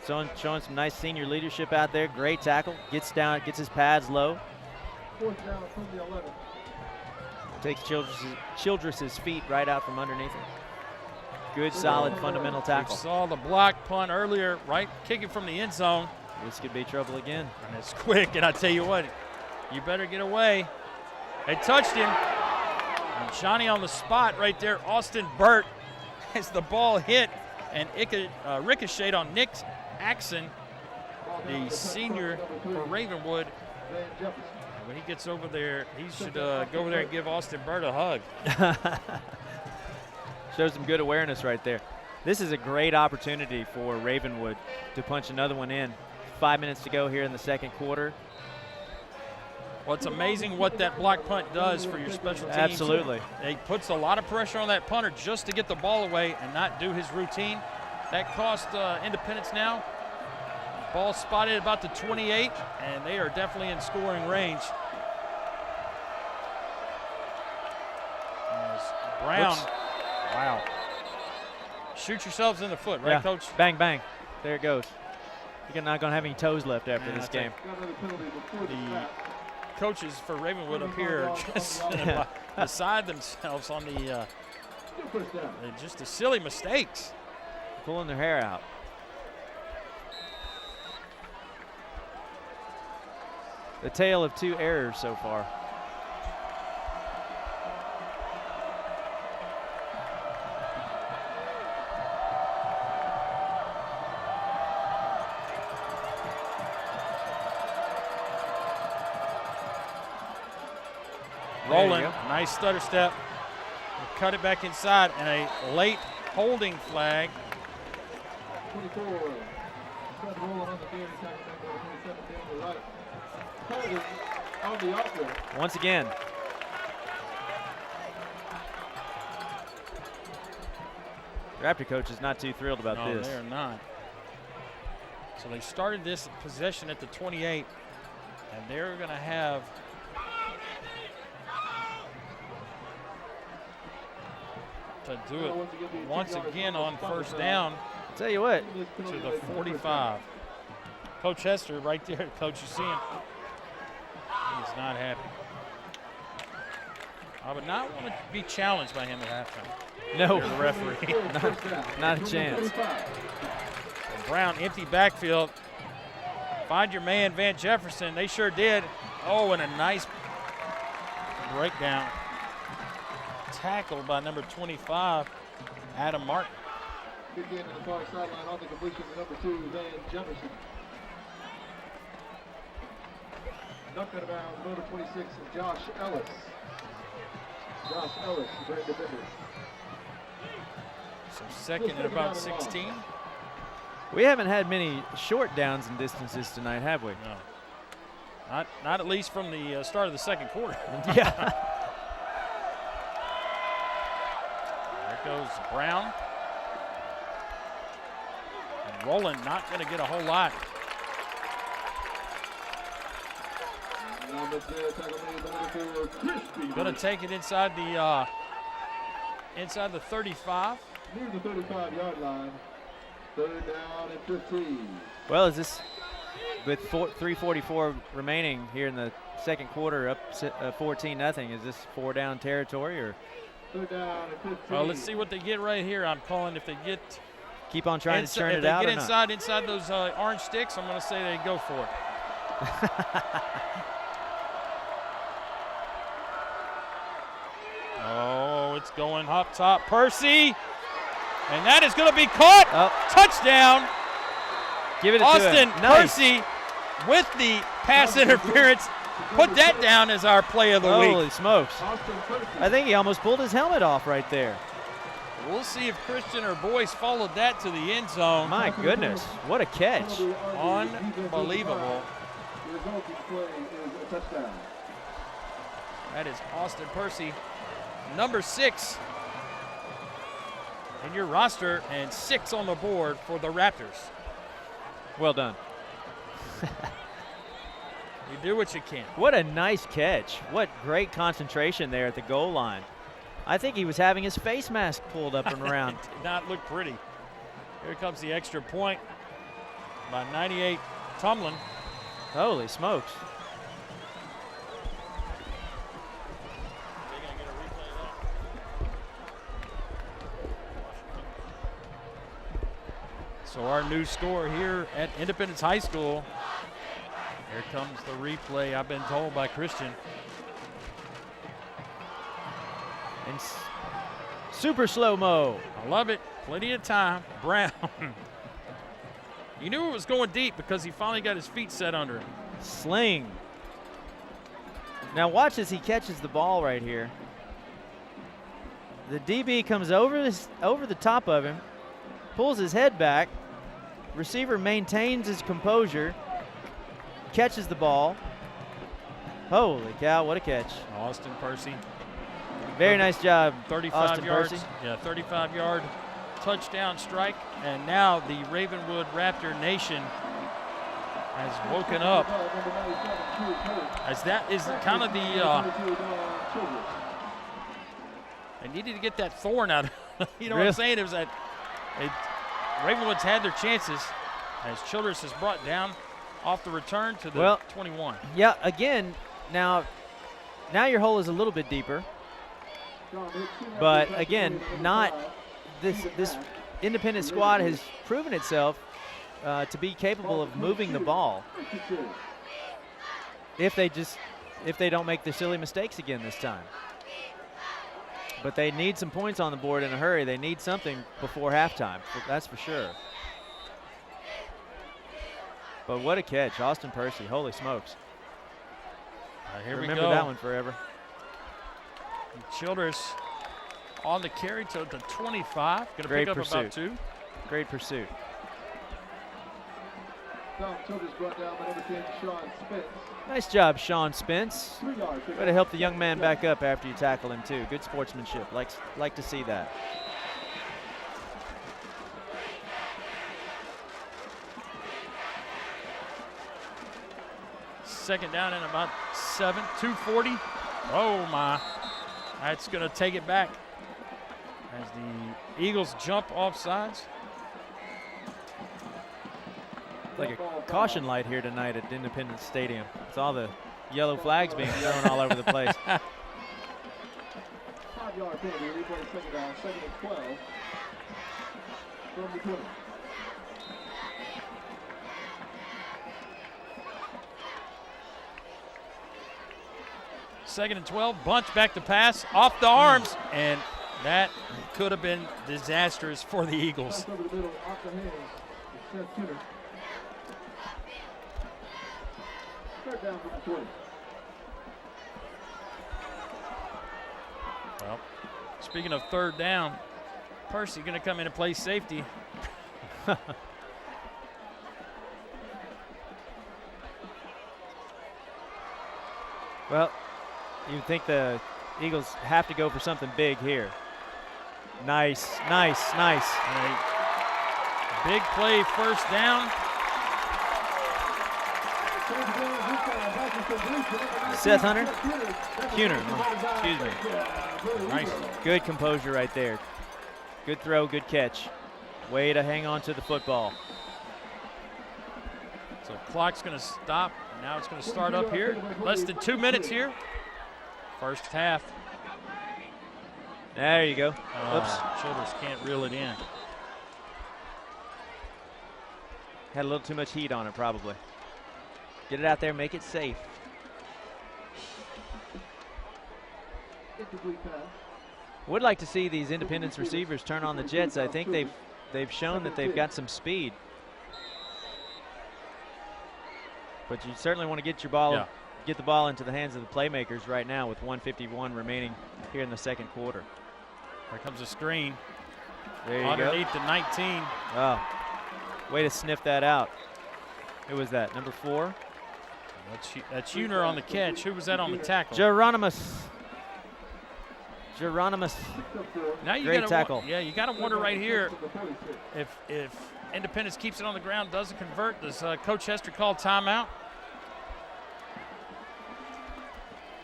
Showing some nice senior leadership out there. Great tackle. Gets down, gets his pads low. 4th down from the 11. Takes Childress's feet right out from underneath him. Good, solid, fundamental tackle. We saw the block punt earlier, right? Kicking from the end zone. This could be trouble again. And it's quick, and I tell you what, you better get away. They touched him. And Johnny on the spot right there, Austin Burt, as the ball hit, and it ricocheted on Nick Axon, the senior for Ravenwood. When he gets over there, he should go over there and give Austin Burt a hug. Shows some good awareness right there. This is a great opportunity for Ravenwood to punch another one in. 5 minutes to go here in the 2nd quarter. Well, it's amazing what that block punt does for your special teams. Absolutely. He puts a lot of pressure on that punter just to get the ball away and not do his routine. That cost Independence now. Ball spotted about the 28, and they are definitely in scoring range. As Brown. Wow. Shoot yourselves in the foot, right, Coach? Bang, bang. There it goes. You're not going to have any toes left after this game. The coaches for Ravenwood up here are just beside themselves on the just the silly mistakes. Pulling their hair out. The tale of 2 errors so far. Rolling, nice stutter step. Cut it back inside, and a late holding flag. 24. Rolling on the field, number 27 down the right. Holding on the offense. Once again. Raptor coach is not too thrilled about this. No, they're not. So they started this possession at the 28, and they're going to have to do it once again on 1st down. I'll tell you what. To the 45. Coach Hester right there. Coach, you see him. He's not happy. I would not want to be challenged by him at halftime. No. You're the referee. not a chance. So Brown, empty backfield. Find your man, Van Jefferson. They sure did. Oh, and a nice breakdown. Tackled by number 25, Adam Martin. Good game on the far sideline on the completion of number 2, Van Jefferson. Knocked out of bounds, number 26, Josh Ellis. Josh Ellis, the great defender. So 2nd and about 16. We haven't had many short downs and distances tonight, have we? No. Not at least from the start of the 2nd quarter. Yeah. Goes Brown. And Roland not going to get a whole lot. Going to take it inside the 35. Near the 35-yard line. 3rd down and 15. Well, is this with 3:44 remaining here in the 2nd quarter, up 14-0? Is this 4-down territory or? 3rd down and 15. Well, let's see what they get right here. I'm calling if they get. Keep on trying to turn it If out. they get inside those orange sticks, I'm going to say they go for it. Oh, it's going up top. Percy. And that is going to be caught. Touchdown. Give it to Austin him. Nice. Percy with the pass interference. Put that down as our play of the week. Holy smokes. I think he almost pulled his helmet off right there. We'll see if Christian or Boyce followed that to the end zone. My goodness, what a catch. Unbelievable. The resulting play is a touchdown. That is Austin Percy, number 6 in your roster and 6 on the board for the Raptors. Well done. You do what you can. What a nice catch. What great concentration there at the goal line. I think he was having his face mask pulled up and around. It did not look pretty. Here comes the extra point by 98 Tomlin. Holy smokes. So our new score here at Independence High School. Here comes the replay, I've been told by Christian. And super slow-mo. I love it. Plenty of time. Brown. You knew it was going deep because he finally got his feet set under him. Sling. Now watch as he catches the ball right here. The DB comes over the top of him, pulls his head back. Receiver maintains his composure, catches the ball. Holy cow, what a catch. Austin Percy. Very nice job, 35 Austin yards. Percy. Yeah, 35-yard touchdown strike. And now the Ravenwood Raptor Nation has woken up. As that is kind of the they needed to get that thorn out. You know what I'm saying? It was that Ravenwood's had their chances as Childress is brought down off the return to the 21. Yeah, again, now your hole is a little bit deeper. But again, not this independent squad has proven itself to be capable of moving the ball if they don't make the silly mistakes again this time. But they need some points on the board in a hurry. They need something before halftime, that's for sure. But what a catch, Austin Percy, holy smokes. Here Remember we go. that one forever. Childress on the carry to the 25. Going to pick up about 2. Great pursuit. Childress brought down by number 10, Sean Spence. Nice job, Sean Spence. 3 yards. Way to help the young man back up after you tackle him too. Good sportsmanship. Like to see that. Second down and about 7, 2:40. Oh my, that's gonna take it back as the Eagles jump off sides. Like a caution light here tonight at Independence Stadium. It's all the yellow flags being thrown all over the place. 5-yard penalty, replay second down, 2nd and 12. From the 20. Second and 12, bunch back to pass, off the arms, and that could have been disastrous for the Eagles. Pass over the middle, off the hands of Seth Tudor. 3rd down from the 20. Well, speaking of 3rd down, Percy going to come in and play safety. Well, you think the Eagles have to go for something big here. Nice. Big play, 1st down. Seth Hunter? Cuner, excuse me. Nice. Good composure right there. Good throw, good catch. Way to hang on to the football. So clock's going to stop. Now it's going to start up here. Less than 2 minutes here. First half. There you go. Oops. Childress can't reel it in. Had a little too much heat on it probably. Get it out there, make it safe. Incomplete pass. Would like to see these Independence receivers turn on the jets. I think they've shown that they've got some speed. But you certainly want to get the ball into the hands of the playmakers right now with 1:51 remaining here in the second quarter. Here comes a screen. There you underneath go. the 19. Oh, way to sniff that out. Who was that? Number 4? That's Uner on the catch. Who was that on the tackle? Geronimus. Now you Great gotta tackle. You got to wonder right here if Independence keeps it on the ground, doesn't convert. Does Coach Hester call timeout?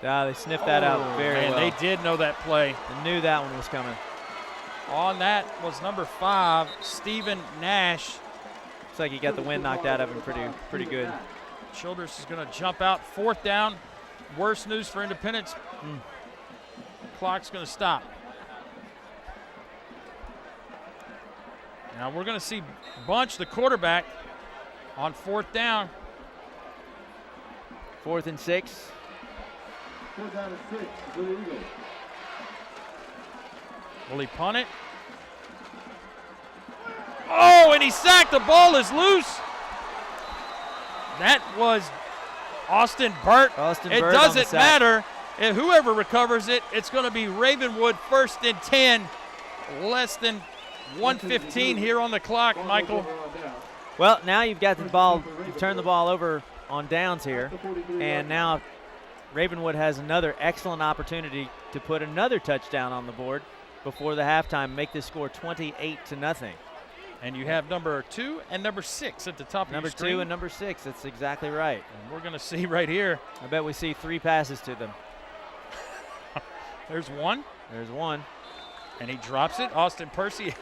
They sniffed that out very well. They did know that play. They knew that one was coming. On that was number 5, Stephen Nash. Looks like he got the wind knocked out of him pretty good. Childress is going to jump out. 4th down. Worst news for Independence. Clock's going to stop. Now we're going to see Bunch, the quarterback, on 4th down. 4th and 6. 4th down and 6 for the Eagles. Will he punt it? Oh, and he sacked. The ball is loose. That was Austin Burt. It doesn't matter. And whoever recovers it, it's going to be Ravenwood 1st and 10. Less than 1:15 here on the clock, Michael. Well, now you've got the ball. You've turned the ball over on downs here. And now Ravenwood has another excellent opportunity to put another touchdown on the board before the halftime, make this score 28-0. And you have number 2 and number 6 at the top of number your screen. 2 and number 6, that's exactly right. And we're going to see right here. I bet we see 3 passes to them. There's one. There's one. And he drops it. Austin Percy.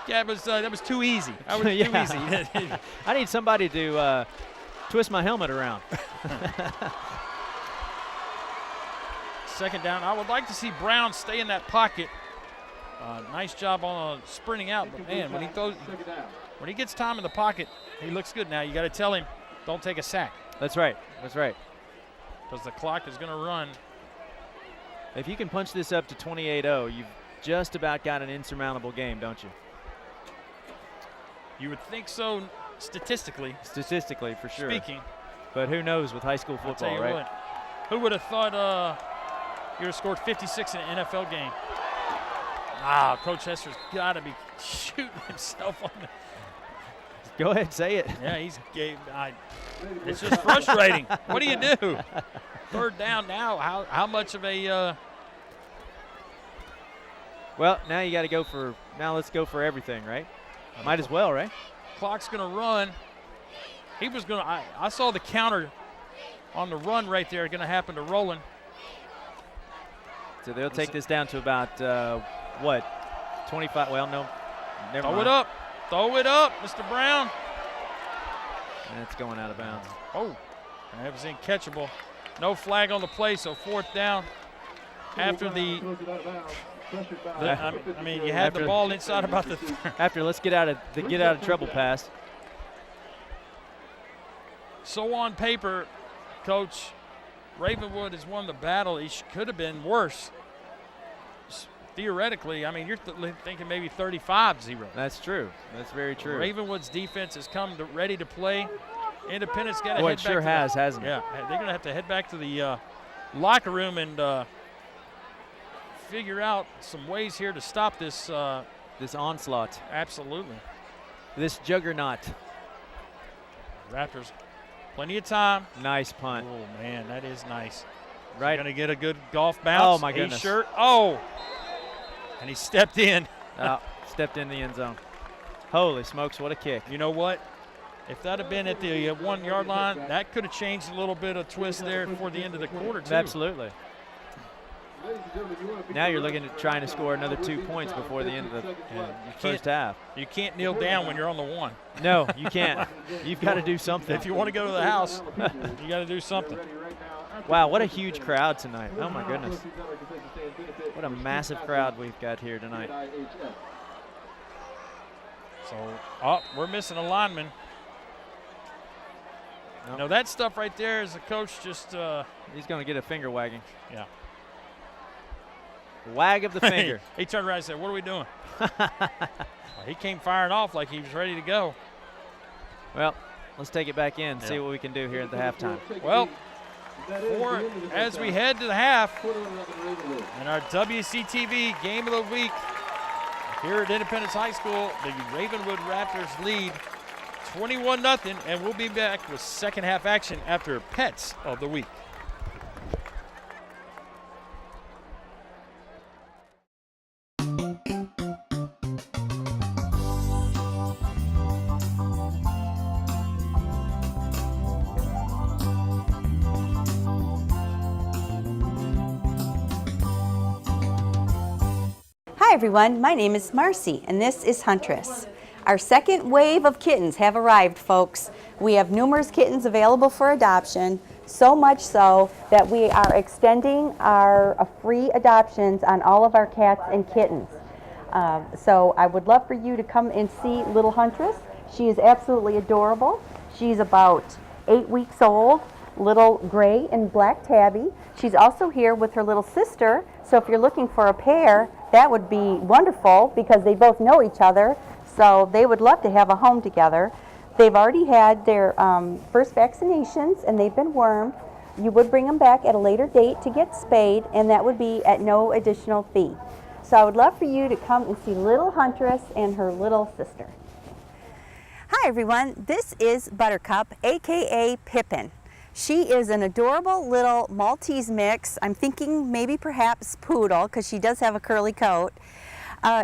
That was too easy. That was too easy. I need somebody to twist my helmet around. 2nd down. I would like to see Brown stay in that pocket. Nice job on sprinting out, but man, when he gets time in the pocket, he looks good. Now you got to tell him, don't take a sack. That's right. Because the clock is going to run. If you can punch this up to 28-0, you've just about got an insurmountable game, don't you? You would think so, statistically. Statistically, for sure. Speaking. But who knows with high school football, right? What, who would have thought you would have scored 56 in an NFL game? Coach Hester's got to be shooting himself on the. Go ahead, say it. Yeah, it's just frustrating. What do you do? 3rd down now. How much of a? Well, now you got to go for. Now let's go for everything, right? Might as well, right? Clock's going to run. He was going to. I saw the counter on the run right there. Going to happen to Roland. So they'll take this down to about what? 25. Well, no. Never mind. Throw it up, Mr. Brown. And it's going out of bounds. Oh, that was incatchable. No flag on the play, so 4th down. After the you had the ball inside about the. After let's get out of trouble pass. So on paper, Coach, Ravenwood has won the battle. He could have been worse. Theoretically, I mean, you're thinking maybe 35-0. That's true. That's very true. Ravenwood's defense has come ready to play. Independence got to head back. It sure has, hasn't it? Yeah, they're going to have to head back to the locker room and figure out some ways here to stop this. This onslaught. Absolutely. This juggernaut. Raptors, plenty of time. Nice punt. Oh, man, that is nice. Right. Going to get a good golf bounce. Oh, my goodness. And he stepped in. Stepped in the end zone. Holy smokes, what a kick. You know what? If that had been at the 1 yard line, that could have changed a little bit of twist there before the end of the quarter, too. Absolutely. Now you're looking at trying to score another 2 points before the end of the first half. You can't kneel down when you're on the 1. No, you can't. You've got to do something. If you want to go to the house, you got to do something. Wow, what a huge crowd tonight. Oh, my goodness. What a massive crowd we've got here tonight. So, we're missing a lineman. Nope. No, that stuff right there is a coach just. He's going to get a finger wagging. Yeah. Wag of the finger. He turned around and said, what are we doing? He came firing off like he was ready to go. Well, let's take it back in, see what we can do here at the halftime. Well, as we head to the half, in our WCTV Game of the Week here at Independence High School, the Ravenwood Raptors lead 21-0, and we'll be back with second half action after Pets of the Week. Hi everyone, my name is Marcy and this is Huntress. Our second wave of kittens have arrived, folks. We have numerous kittens available for adoption, so much so that we are extending our free adoptions on all of our cats and kittens. So I would love for you to come and see little Huntress. She is absolutely adorable. She's about 8 weeks old, little gray and black tabby. She's also here with her little sister, so if you're looking for a pair, that would be wonderful because they both know each other, so they would love to have a home together. They've already had their first vaccinations and they've been wormed. You would bring them back at a later date to get spayed, and that would be at no additional fee. So I would love for you to come and see little Huntress and her little sister. Hi everyone, this is Buttercup, aka Pippin. She is an adorable little Maltese mix. I'm thinking maybe perhaps poodle because she does have a curly coat.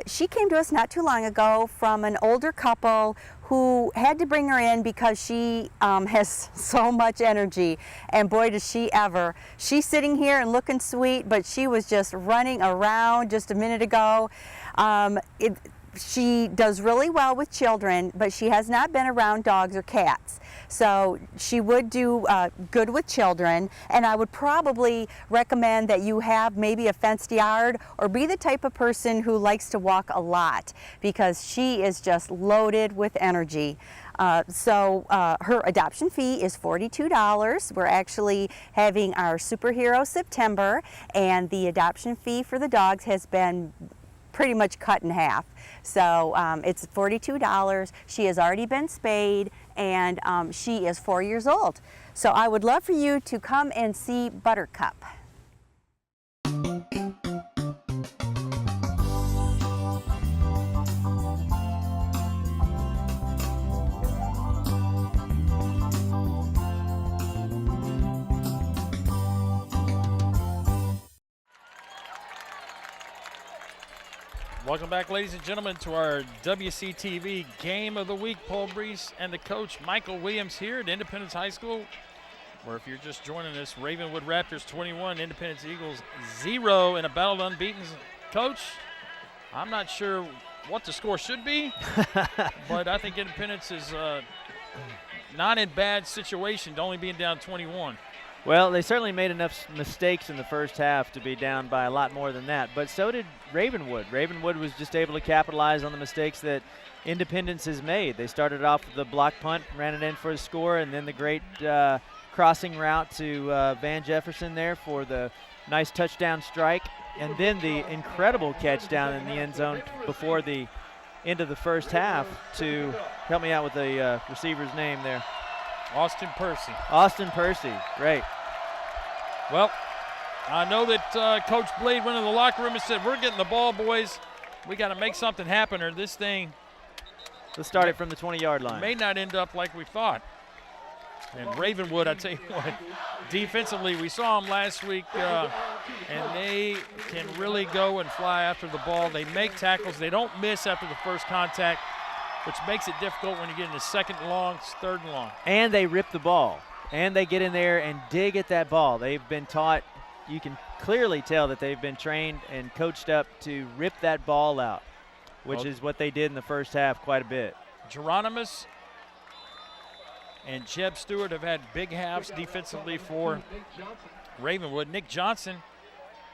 She came to us not too long ago from an older couple who had to bring her in because she has so much energy, and boy does she ever. She's sitting here and looking sweet, but she was just running around just a minute ago. She does really well with children, but she has not been around dogs or cats. So she would do good with children, and I would probably recommend that you have maybe a fenced yard or be the type of person who likes to walk a lot because she is just loaded with energy. Her adoption fee is $42. We're actually having our Superhero September, and the adoption fee for the dogs has been pretty much cut in half. So it's $42. She has already been spayed, and she is 4 years old. So I would love for you to come and see Buttercup. Welcome back, ladies and gentlemen, to our WCTV Game of the Week. Paul Brees and the coach, Michael Williams, here at Independence High School, where if you're just joining us, Ravenwood Raptors 21, Independence Eagles 0 in a battle of unbeaten. Coach, I'm not sure what the score should be, but I think Independence is not in bad situation to only being down 21. Well, they certainly made enough mistakes in the first half to be down by a lot more than that, but so did Ravenwood. Ravenwood was just able to capitalize on the mistakes that Independence has made. They started off with the block punt, ran it in for the score, and then the great crossing route to Van Jefferson there for the nice touchdown strike, and then the incredible catch down in the end zone before the end of the first half to help me out with the receiver's name there. Austin Percy. Austin Percy, great. Well, I know that Coach Blade went in the locker room and said, we're getting the ball, boys. We got to make something happen or this thing. Let's start it from the 20-yard line. May not end up like we thought. And Ravenwood, I tell you what, defensively, we saw them last week, and they can really go and fly after the ball. They make tackles. They don't miss after the first contact, which makes it difficult when you get into second and long, third and long. And they rip the ball. And they get in there and dig at that ball. They've been taught, you can clearly tell that they've been trained and coached up to rip that ball out, which is what they did in the first half quite a bit. Geronimus and Jeb Stewart have had big halves defensively for Ravenwood. Nick Johnson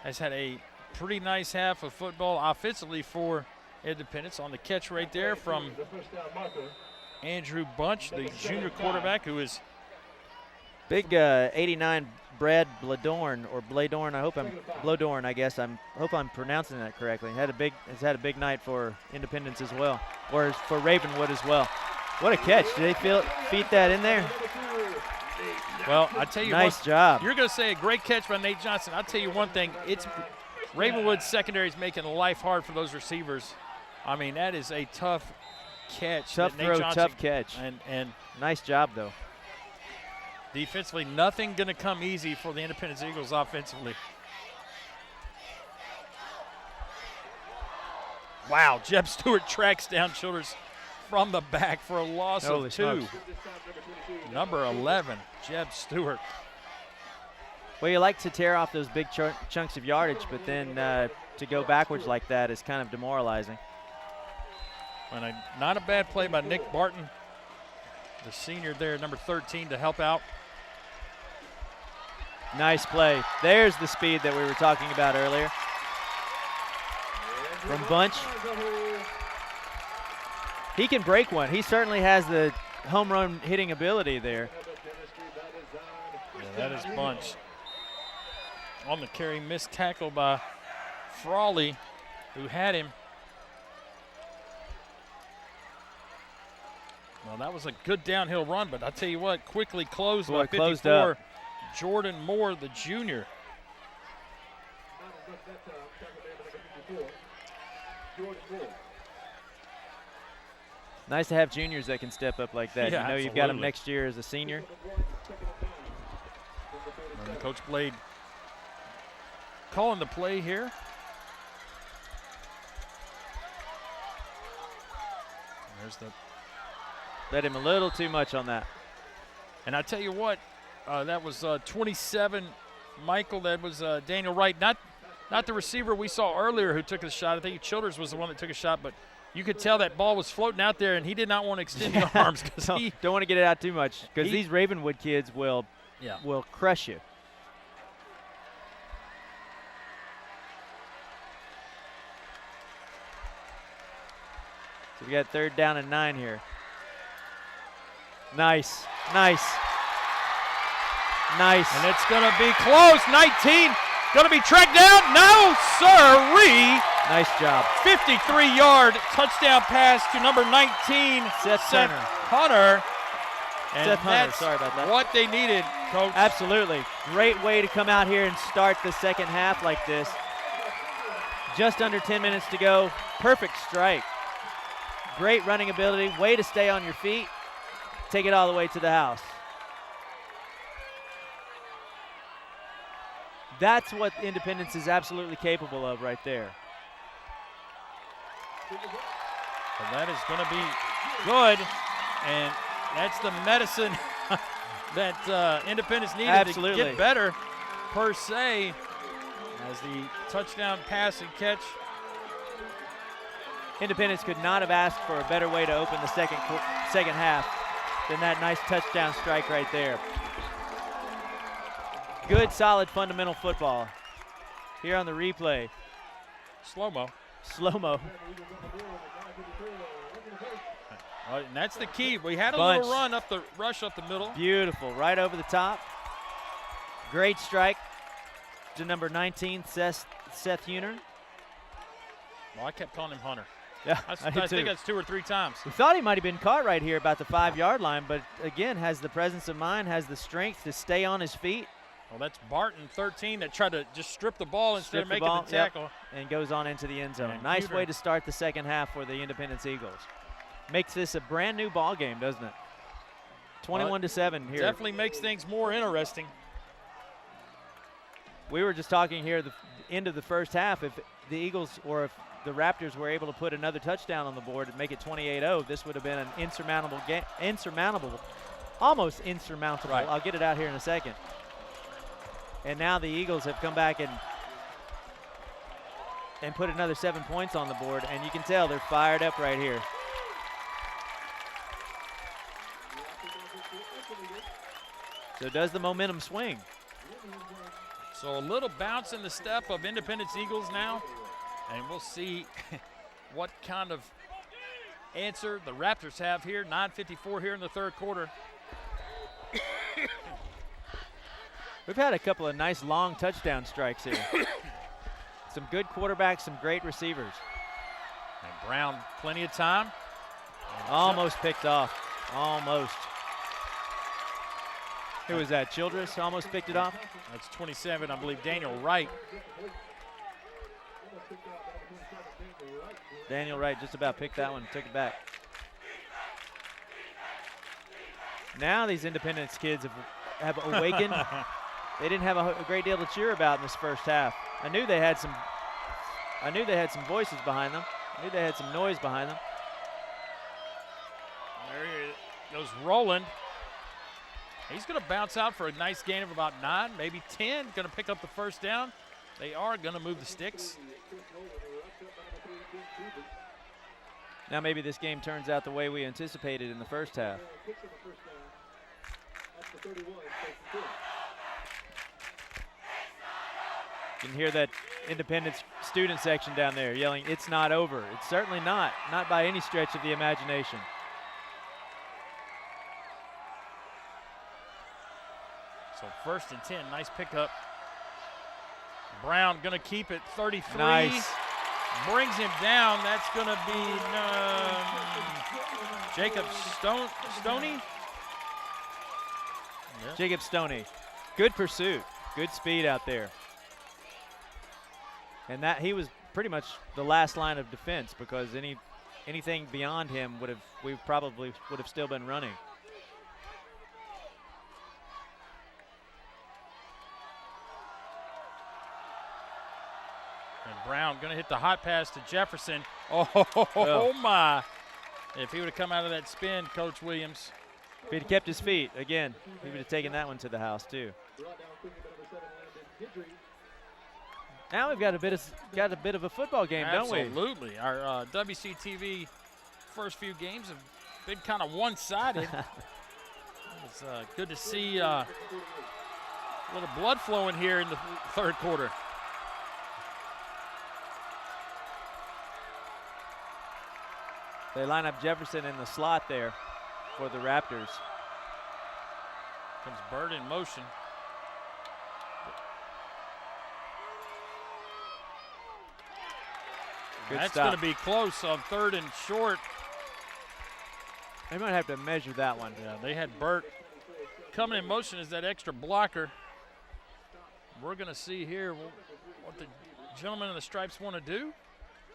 has had a pretty nice half of football offensively for Independence on the catch right there from Andrew Bunch, the junior quarterback, who is Big 89 Brad Bladorn or Bladorn. Blodorn. I guess hope I'm pronouncing that correctly. Has had a big night for Independence as well, or for Ravenwood as well. What a catch! Did they feed that in there? Well, I tell you, nice job. You're going to say a great catch by Nate Johnson. I'll tell you one thing. It's Ravenwood secondary is making life hard for those receivers. I mean, that is a tough catch. Tough throw, tough catch. And nice job though. Defensively, nothing going to come easy for the Independence Eagles offensively. Wow, Jeb Stewart tracks down Childers from the back for a loss of 2. Smokes. Number 11, Jeb Stewart. Well, you like to tear off those big chunks of yardage, but then to go backwards like that is kind of demoralizing. And not a bad play by Nick Barton, the senior there, number 13, to help out. Nice play. There's the speed that we were talking about earlier. From Bunch. He can break one. He certainly has the home run hitting ability there. Yeah, that is Bunch. On the carry, missed tackle by Frawley, who had him. Well, that was a good downhill run, but I tell you what, quickly closed by 54. Jordan Moore, the junior. Nice to have juniors that can step up like that. Yeah, you know, you've got them next year as a senior. And Coach Blade calling the play here. There's the. Bet him a little too much on that. And I tell you what, that was 27, Michael. That was Daniel Wright, not the receiver we saw earlier who took the shot. I think Childers was the one that took a shot, but you could tell that ball was floating out there, and he did not want to extend the arms. Don't want to get it out too much because these Ravenwood kids will crush you. So we got 3rd down and 9 here. Nice. And it's going to be close. 19 going to be tracked down. No, sirree. Nice job. 53-yard touchdown pass to number 19, Seth Hunter. And Seth Hunter, that's sorry about that. What they needed, Coach. Absolutely. Great way to come out here and start the second half like this. Just under 10 minutes to go. Perfect strike. Great running ability. Way to stay on your feet. Take it all the way to the house. That's what Independence is absolutely capable of right there. Well, that is going to be good, and that's the medicine that Independence needed to get better, per se, as the touchdown pass and catch. Independence could not have asked for a better way to open the second half than that nice touchdown strike right there. Good, solid, fundamental football. Here on the replay. Slow-mo. And that's the key. We had a little run rush up the middle. Beautiful, right over the top. Great strike to number 19, Seth Hunter. Well, I kept calling him Hunter. Yeah, I think that's 2 or 3 times. We thought he might have been caught right here about the 5-yard line, but again, has the presence of mind, has the strength to stay on his feet. Well, that's Barton, 13, that tried to just strip the ball instead of making the tackle. Yep, and goes on into the end zone. And nice way to start the second half for the Independence Eagles. Makes this a brand new ball game, doesn't it? 21-7 here. Definitely makes things more interesting. We were just talking here at the end of the first half, if the Eagles or if the Raptors were able to put another touchdown on the board and make it 28-0, this would have been an insurmountable game. Almost insurmountable. Right. I'll get it out here in a second. And now the Eagles have come back and put another 7 points on the board, and you can tell they're fired up right here. So does the momentum swing? So a little bounce in the step of Independence Eagles now, and we'll see what kind of answer the Raptors have here. 9:54 here in the third quarter. We've had a couple of nice long touchdown strikes here. Some good quarterbacks, some great receivers. And Brown, plenty of time. Almost picked off. Almost. Who was that? Childress almost picked it off? That's 27, I believe, Daniel Wright. Daniel Wright just about picked that one, took it back. Now these Independence kids have awakened. They didn't have a great deal to cheer about in this first half. I knew they had some voices behind them. I knew they had some noise behind them. There he goes Roland. He's going to bounce out for a nice gain of about 9, maybe 10. Going to pick up the first down. They are going to move the sticks. Now maybe this game turns out the way we anticipated in the first half. You can hear that Independence student section down there yelling, "It's not over." It's certainly not by any stretch of the imagination. So 1st and 10, nice pickup. Brown going to keep it, 33. Nice. Brings him down. That's going to be Jacob Stoney. Yeah. Jacob Stoney. Good pursuit. Good speed out there. And that he was pretty much the last line of defense, because anything beyond him we probably would have still been running. And Brown going to hit the hot pass to Jefferson. Oh my. If he would have come out of that spin, Coach Williams. If he'd kept his feet, again, he would have taken that one to the house too. Now we've got a bit of a football game, don't we? Absolutely. Our WCTV first few games have been kind of one-sided. It's good to see a little blood flowing here in the third quarter. They line up Jefferson in the slot there for the Raptors. Comes Bird in motion. That's going to be close on 3rd and short. They might have to measure that one. Yeah, they had Burt coming in motion as that extra blocker. We're going to see here what the gentlemen in the stripes want to do.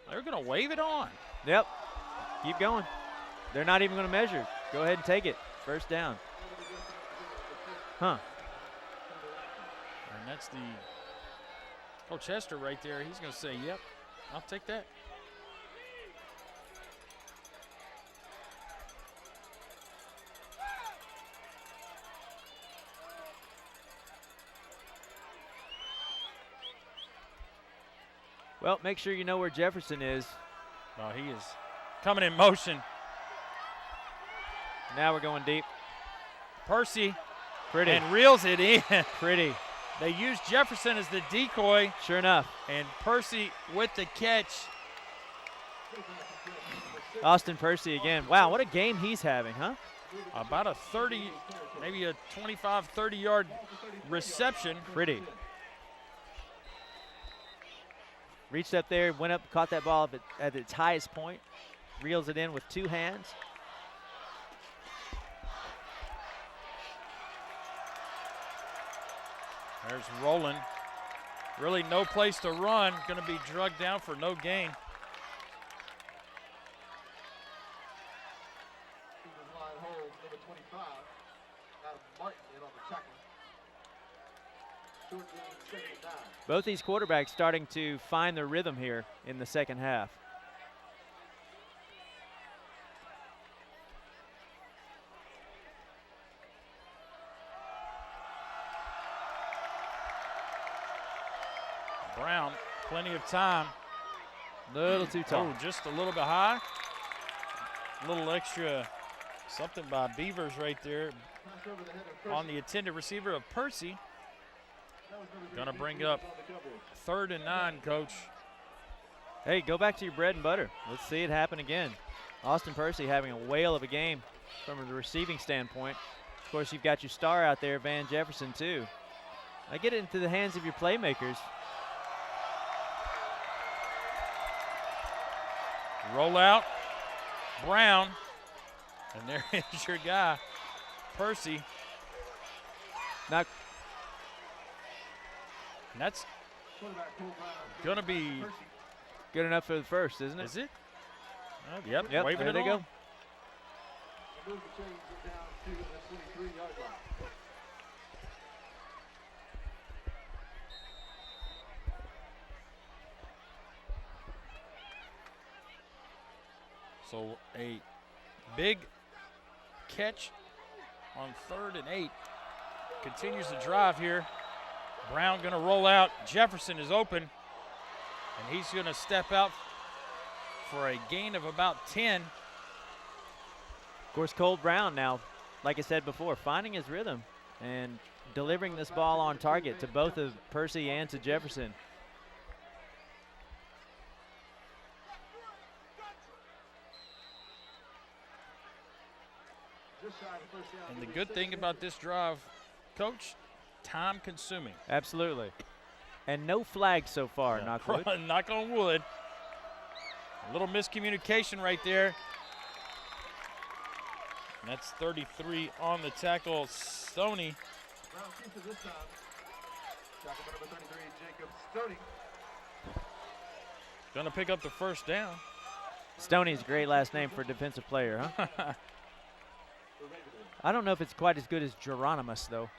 They're going to wave it on. Yep. Keep going. They're not even going to measure. Go ahead and take it. First down. Huh. And that's the Coach Hester right there. He's going to say, yep, I'll take that. Well, make sure you know where Jefferson is. Oh, he is coming in motion. Now we're going deep. Percy. Pretty. And reels it in. Pretty. They used Jefferson as the decoy. Sure enough. And Percy with the catch. Austin Percy again. Wow, what a game he's having, huh? About a 30, maybe a 25, 30-yard reception. Pretty. Reached up there, went up, caught that ball at its highest point. Reels it in with 2 hands. There's Roland. Really no place to run. Going to be drugged down for no gain. Both these quarterbacks starting to find their rhythm here in the second half. Brown, plenty of time. Little too tall. Oh, just a little bit high. A little extra something by Beavers right there on the intended receiver of Percy. Gonna bring up 3rd and 9, Coach. Hey, go back to your bread and butter. Let's see it happen again. Austin Percy having a whale of a game from the receiving standpoint. Of course, you've got your star out there, Van Jefferson, too. I get it into the hands of your playmakers. Roll out, Brown, and there is your guy, Percy. Not And that's going to be good enough for the first, isn't it? Is it? Yep, Yep, waving there it they on. go. Move the chains down to the 23-yard line. So a big catch on 3rd and 8. Continues the drive here. Brown going to roll out. Jefferson is open, and he's going to step out for a gain of about 10. Of course, Cole Brown now, like I said before, finding his rhythm and delivering this ball on target to both of Percy and to Jefferson. And the good thing about this drive, Coach, time consuming. Absolutely. And no flags so far, Yeah. knock wood. Knock on wood. A little miscommunication right there. And that's 33 on the tackle, Stoney. Brown keeps it this time. Tackle by number 33, Jacob Stoney. Going to pick up the first down. Stoney's a great last name for a defensive player, huh? I don't know if it's quite as good as Geronimus, though.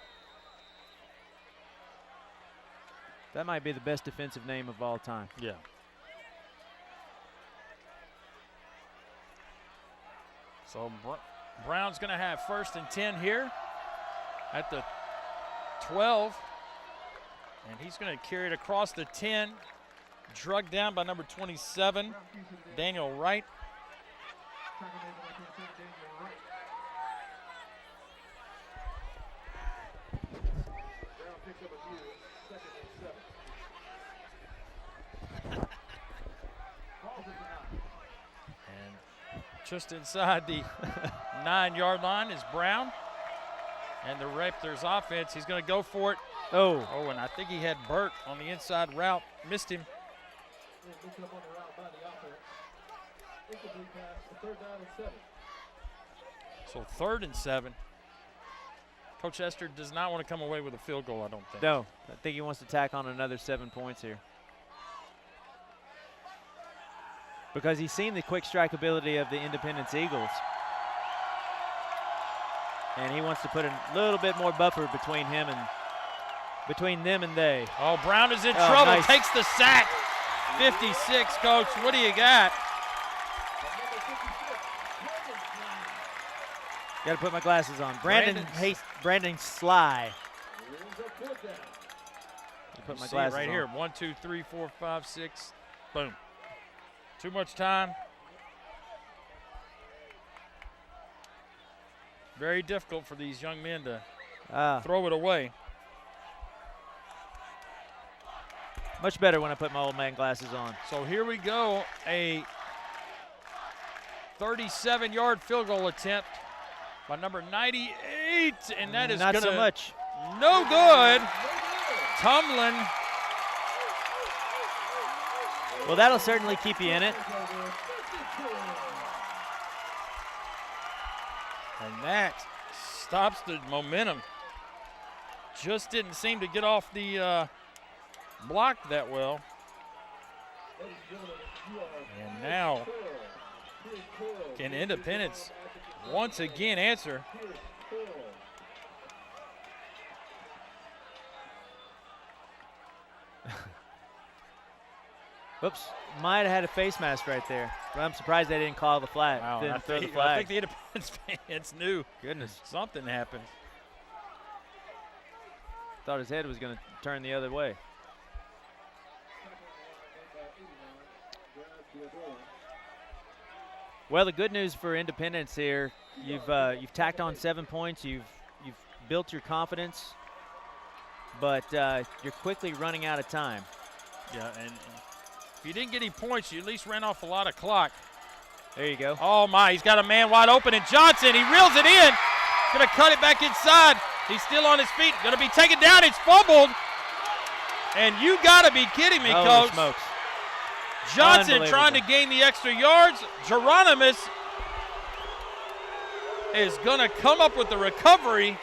That might be the best defensive name of all time. Yeah. So Brown's going to have 1st and 10 here at the 12. And he's going to carry it across the 10. Drugged down by number 27, Daniel Wright. Tackle made by number 27, Daniel Wright. Brown picks up a few. 2nd and 7. Calls it to 9. And just inside the 9-yard line is Brown. And the Raptors offense, he's going to go for it. Oh, Oh, and I think he had Burt on the inside route. Missed him. Mixed up on the route by the offense. Incomplete pass for 3rd down and 7. So 3rd and 7. Coach Esther does not want to come away with a field goal, I don't think. no. I think he wants to tack on another 7 points here. Because he's seen the quick strike ability of the Independence Eagles. And he wants to put a little bit more buffer between him and between them and they. Oh, Brown is in Oh, trouble. nice. Takes the sack. 56, Coach. What do you got? Got to put my glasses on. Brandon Sly. Put my See it glasses right on. here. 1, 2, 3, 4, 5, 6. Boom. Too much time. Very difficult for these young men to throw it away. Much better when I put my old man glasses on. So here we go. A 37-yard field goal attempt by number 98. And that is not gonna so much. no good. Tumlin. Well, that'll certainly keep you in it. And that stops the momentum. Just didn't seem to get off the block that well. And now can Independence once again answer? Oops, might have had a face mask right there. But I'm surprised they didn't call the flag. Wow, Didn't I throw the think flag. the Independence fans knew Goodness, something happened. thought his head was going to turn the other way. Well, the good news for Independence here, you've tacked on 7 points. You've built your confidence, but you're quickly running out of time. Yeah, and if you didn't get any points, you at least ran off a lot of clock. There you go. Oh my, he's got a man wide open, and Johnson, he reels it in. Gonna cut it back inside. He's still on his feet, gonna be taken down, it's fumbled. And you got to be kidding me, Holy Coach. smokes. Johnson trying to gain the extra yards. Geronimus is going to come up with the recovery.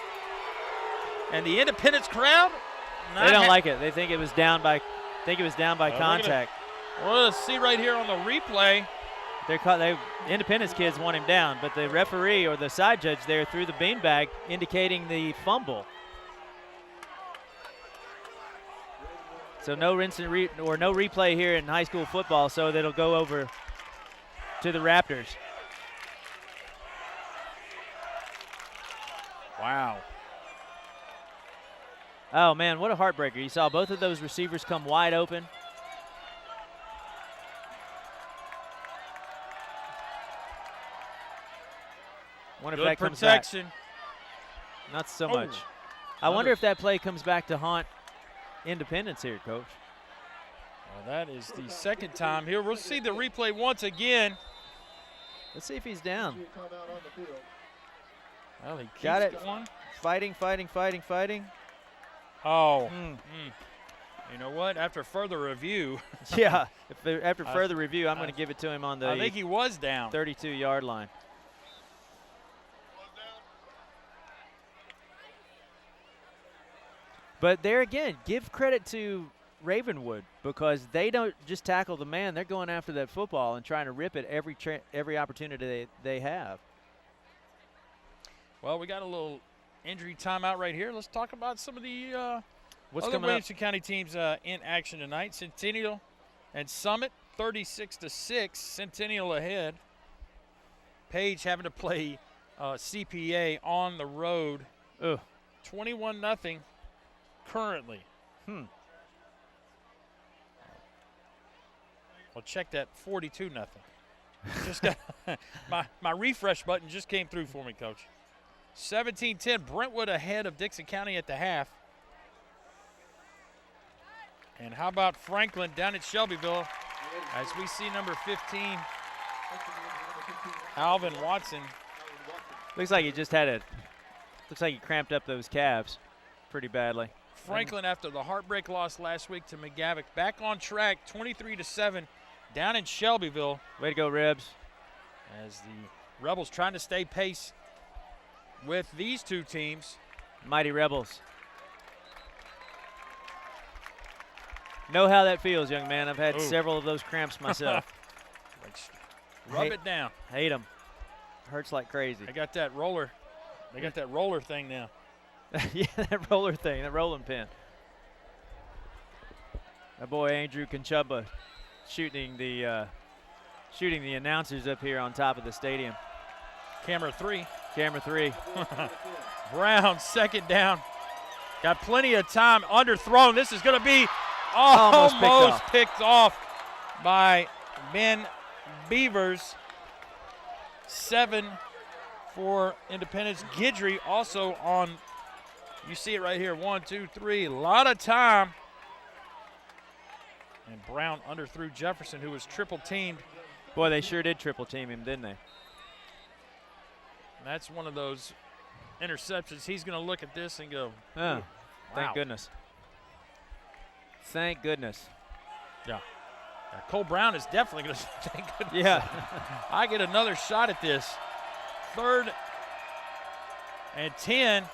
And the Independence crowd, they don't like it. They think it was down by contact. We're going to see right here on the replay. Independence kids want him down, but the referee or the side judge there threw the beanbag, indicating the fumble. So no rinse and no replay here in high school football, so that'll go over to the Raptors. Wow. Oh, man, what a heartbreaker. You saw both of those receivers come wide open. Wonder if Good that comes back. protection. Not so much. I wonder if that play comes back to haunt Independence here, Coach. Well, that is the second time here. We'll see the replay once again. Let's see if he's down. Well, he keeps Got it. going. Fighting. Oh. You know what? After further review. Yeah. After further review, I'm going to give it to him on the I think he was down. 32-yard line. But there again, give credit to Ravenwood because they don't just tackle the man. They're going after that football and trying to rip it every opportunity they have. Well, we got a little injury timeout right here. Let's talk about some of the other Williamson County teams in action tonight. Centennial and Summit, 36-6. Centennial ahead. Page having to play CPA on the road. 21-0 currently. Well, check that 42-0. Just got my refresh button just came through for me, Coach. 17-10, Brentwood ahead of Dixon County at the half. And how about Franklin down at Shelbyville as we see number 15, Alvin Watson. Looks like he just had looks like he cramped up those calves pretty badly. Franklin, after the heartbreak loss last week to McGavock, back on track, 23-7, down in Shelbyville. Way to go, Rebs. As the Rebels trying to stay pace with these two teams. Mighty Rebels. Know how that feels, young man. I've had several of those cramps myself. Rub it down. Hate them. Hurts like crazy. I got that roller. They got that roller thing now. Yeah, that roller thing, that rolling pin. My boy Andrew Conchubba shooting the announcers up here on top of the stadium. Camera 3. Brown, second down. Got plenty of time. Underthrown. This is going to be almost picked off by Ben Beavers. 7 for Independence. Guidry also on. You see it right here. 1, 2, 3. A lot of time. And Brown underthrew Jefferson, who was triple teamed. Boy, they sure did triple team him, didn't they? And that's one of those interceptions. He's going to look at this and go, wow. Thank goodness. Yeah. Cole Brown is definitely going to thank goodness. Yeah. I get another shot at this. 3rd and 10.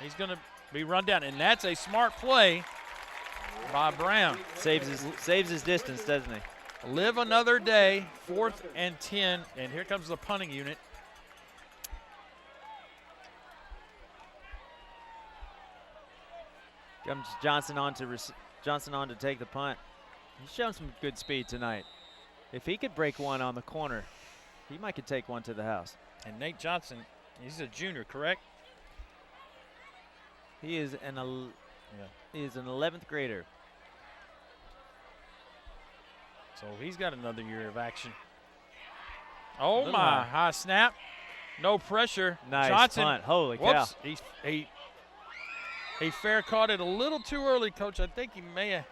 He's going to be run down, and that's a smart play by Brown. Saves his distance, doesn't he? Live another day, 4th and 10, and here comes the punting unit. Comes Johnson on to take the punt. He's shown some good speed tonight. If he could break one on the corner, he might could take one to the house. And Nate Johnson, he's a junior, correct? He is an 11th grader. So he's got another year of action. Oh my, high snap. No pressure. Nice Johnson, punt. Holy cow. cow. He fair caught it a little too early, Coach. I think he may have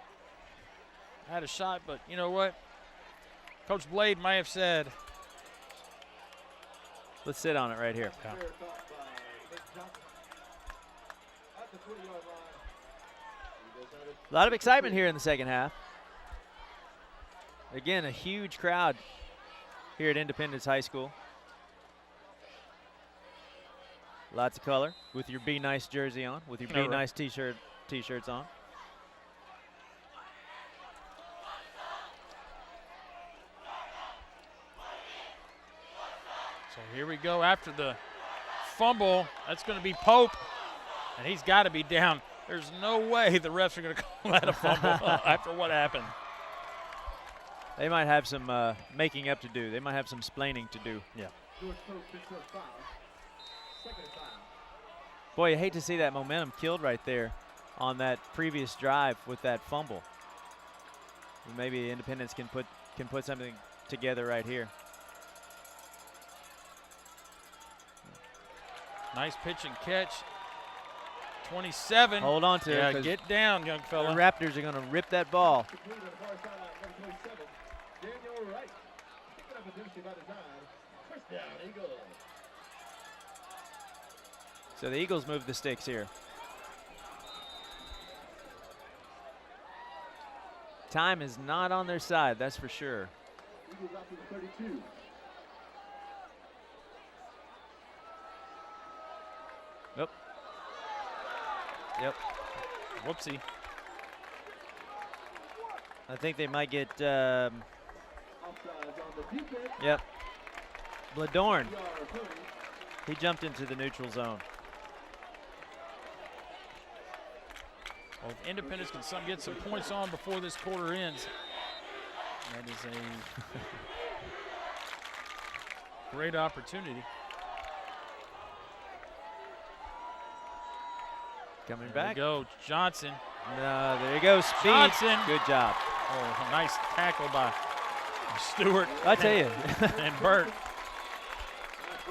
had a shot, but you know what? Coach Blade may have said. Let's sit on it right here. A lot of excitement here in the second half. Again, a huge crowd here at Independence High School. Lots of color with your Be Nice jersey on, with your Be Nice t-shirts on. So here we go after the fumble. That's going to be Pope, and he's got to be down. There's no way the refs are going to call that a fumble after what happened. They might have some making up to do. They might have some splaining to do. Yeah. Boy, you hate to see that momentum killed right there on that previous drive with that fumble. Maybe Independence can put something together right here. Nice pitch and catch. 27. Hold on to it. Yeah, get down, young fella. The Raptors are going to rip that ball. So the Eagles move the sticks here. Time is not on their side, that's for sure. Nope. Yep. Whoopsie. I think they might get, yep. Bladorn. He jumped into the neutral zone. Well, if Independence can get some points on before this quarter ends, that is a great opportunity. Coming There back. we go, Johnson. There you go, Speed. Johnson. Good job. Oh, a nice tackle by Stewart. I tell you. And Burt.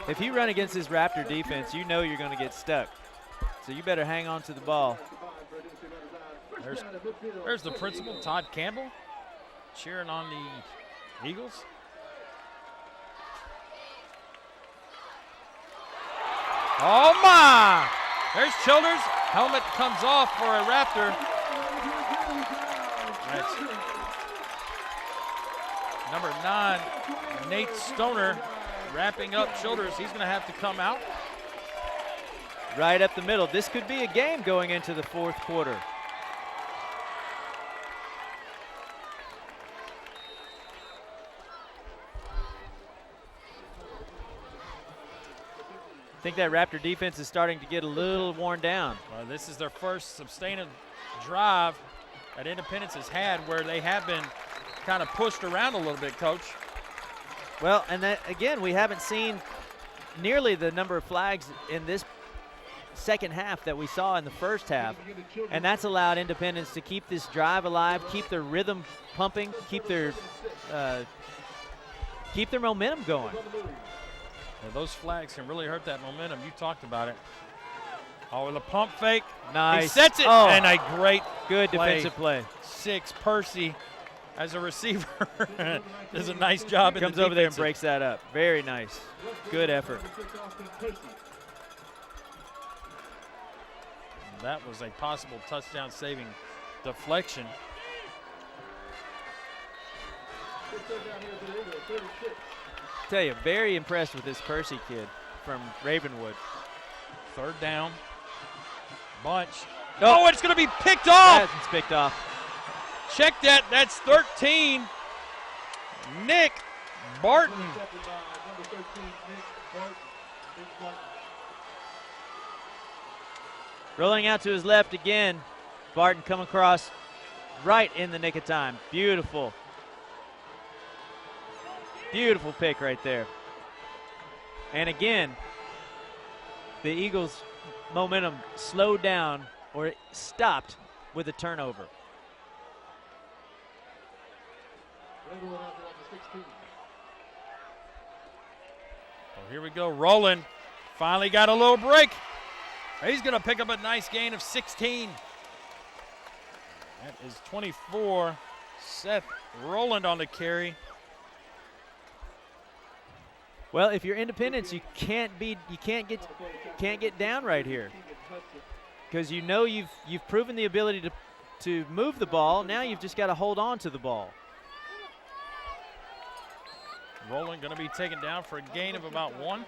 If you run against this Raptor defense, you know you're going to get stuck. So you better hang on to the ball. There's the principal, Todd Campbell, cheering on the Eagles. Oh my! There's Childers. Helmet comes off for a Raptor. That's number 9, Nate Stoner, wrapping up Childers. He's going to have to come out. Right up the middle. This could be a game going into the fourth quarter. I think that Raptor defense is starting to get a little worn down. Well, this is their first sustained drive that Independence has had where they have been kind of pushed around a little bit, Coach. Well, and that, again, we haven't seen nearly the number of flags in this second half that we saw in the first half, and that's allowed Independence to keep this drive alive, keep their rhythm pumping, keep their momentum going. Yeah, those flags can really hurt that momentum. You talked about it. Oh, the pump fake. Nice. He sets it, oh, and a great good play. defensive play. 6, Percy, as a receiver, does a nice job. Comes over there and breaks that up. Very nice. Good effort. That was a possible touchdown-saving deflection. Tell you, very impressed with this Percy kid from Ravenwood. 3rd down. Bunch. Oh, it's going to be picked off. That's picked off. Check that. That's 13. Nick Barton. Rolling out to his left again. Barton come across right in the nick of time. Beautiful. Beautiful pick right there. And again, the Eagles' momentum slowed down or stopped with a turnover. Well, here we go. Roland finally got a little break. He's going to pick up a nice gain of 16. That is 24. Seth Roland on the carry. Well, if you're Independence, you can't get down right here, because you know you've proven the ability to move the ball. Now you've just got to hold on to the ball. Rowland going to be taken down for a gain of about 1.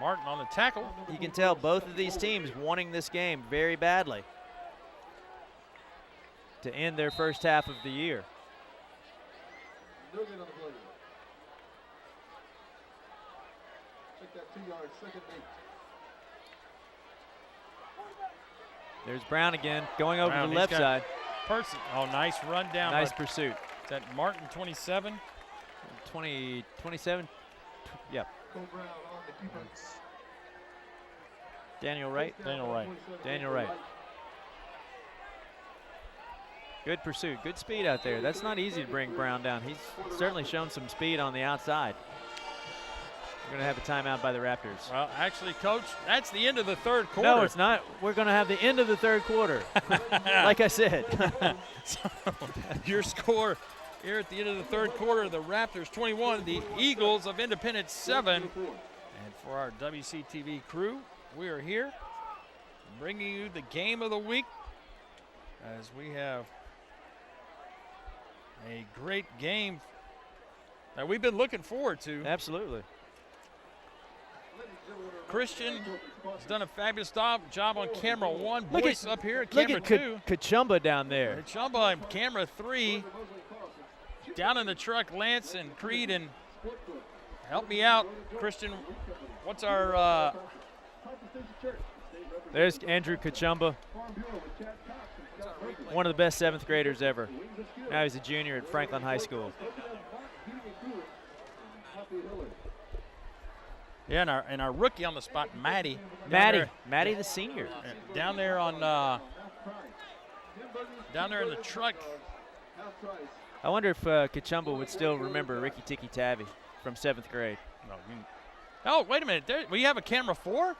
Martin on the tackle. You can tell both of these teams wanting this game very badly to end their first half of the year. There's Brown again, going over Brown, the left side. Person. Oh, nice run down. Nice pursuit. Is that Martin, 27? 27. Yep. Daniel Wright. Daniel Wright. Good pursuit. Good speed out there. That's not easy to bring Brown down. He's certainly shown some speed on the outside. We're going to have a timeout by the Raptors. Well, actually, Coach, that's the end of the third quarter. No, it's not. We're going to have the end of the third quarter, like I said. So, your score here at the end of the third quarter, the Raptors 21, the Eagles of Independence 7. And for our WCTV crew, we are here bringing you the game of the week as we have a great game that we've been looking forward to. Absolutely. Christian has done a fabulous job on camera 1. Boyce up here at camera 2. Look at Kachumba down there. Kachumba on camera 3. Down in the truck, Lance and Creed, and help me out, Christian. What's our There's Andrew Kachumba, one of the best 7th graders ever. Now he's a junior at Franklin High School. Yeah, and our rookie on the spot, Maddie the senior. Down there on down there in the truck. I wonder if Kachumba would still remember Ricky Tiki Tabby from 7th grade. Oh, wait a minute. We have a camera 4?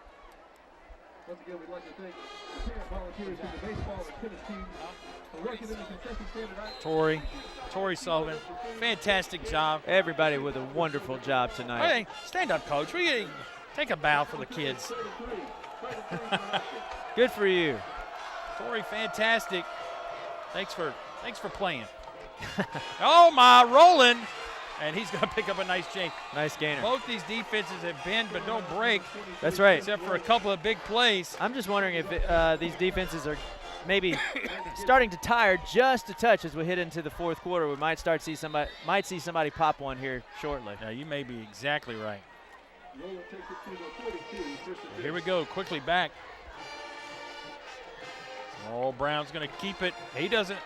Once again, we'd like to thank the parent volunteers from the baseball and tennis teams for working in the concession stand. Tori Sullivan, fantastic job. Everybody with a wonderful job tonight. Hey, stand up, Coach. We take a bow for the kids. Good for you. Tori, fantastic. Thanks for playing. Oh, my, Roland. And he's going to pick up a nice change. Nice gainer. Both these defenses have bend but don't break. That's right. Except for a couple of big plays. I'm just wondering if these defenses are maybe starting to tire just a touch as we hit into the fourth quarter. We might see somebody pop one here shortly. Yeah, you may be exactly right. Here we go, quickly back. Oh, Brown's going to keep it. He doesn't.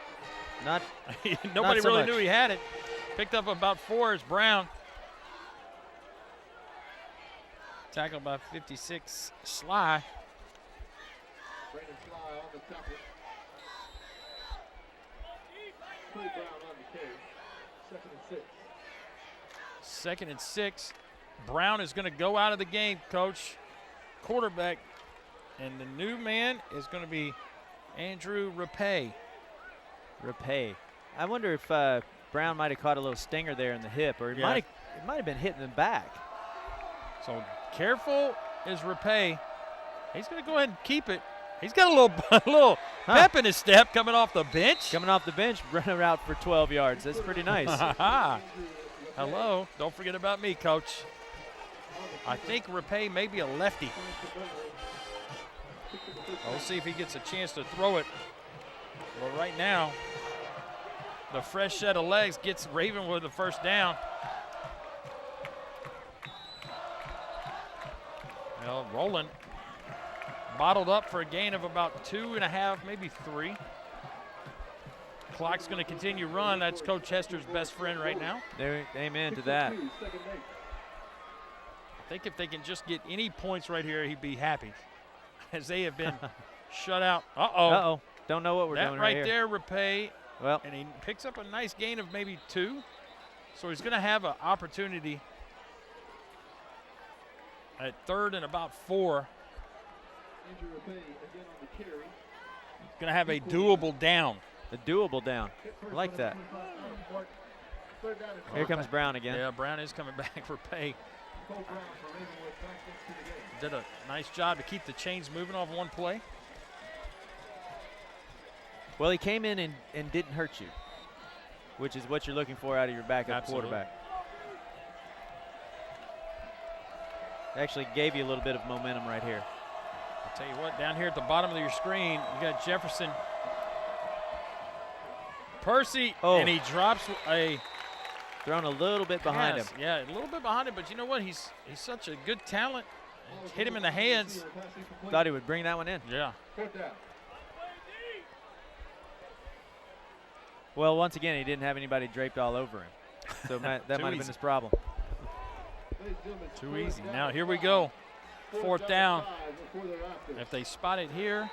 Nobody really knew he had it. Picked up about 4 is Brown. Tackled by 56, Sly. Brandon Sly on the tackle. Brown on the carry. 2nd and 6. 2nd and 6. Brown is going to go out of the game, Coach. Quarterback. And the new man is going to be Andrew Rapay. I wonder if Brown might have caught a little stinger there in the hip, or it might have been hitting the back. So careful is Rapay. He's going to go ahead and keep it. He's got a little pep in his step coming off the bench. Running out for 12 yards. That's pretty nice. Hello. Don't forget about me, Coach. I think Rapay may be a lefty. We'll see if he gets a chance to throw it. Well, right now, the fresh set of legs gets Ravenwood the first down. Well, Roland bottled up for a gain of about 2.5, maybe 3. Clock's going to continue run. That's Coach Hester's best friend right now. Amen to that. I think if they can just get any points right here, he'd be happy, as they have been shut out. Uh-oh. Don't know what we're doing right here. There, Rapay. Well, and he picks up a nice gain of maybe 2. So he's going to have an opportunity at 3rd and about 4. Andrew Rapay again on the carry. He's going to have a doable down. I like that. Here comes Brown again. Yeah, Brown is coming back for Pay. Did a nice job to keep the chains moving off one play. Well, he came in and didn't hurt you, which is what you're looking for out of your backup quarterback. Actually gave you a little bit of momentum right here. I'll tell you what, down here at the bottom of your screen, you got Jefferson. Percy, and he drops a thrown a little bit behind him. Yeah, a little bit behind him, but you know what? He's such a good talent. Hit him in the hands. Thought he would bring that one in. Yeah. Well, once again, he didn't have anybody draped all over him. So that might have been his problem. Too easy. Now here we go. 4th down. If they spot it here,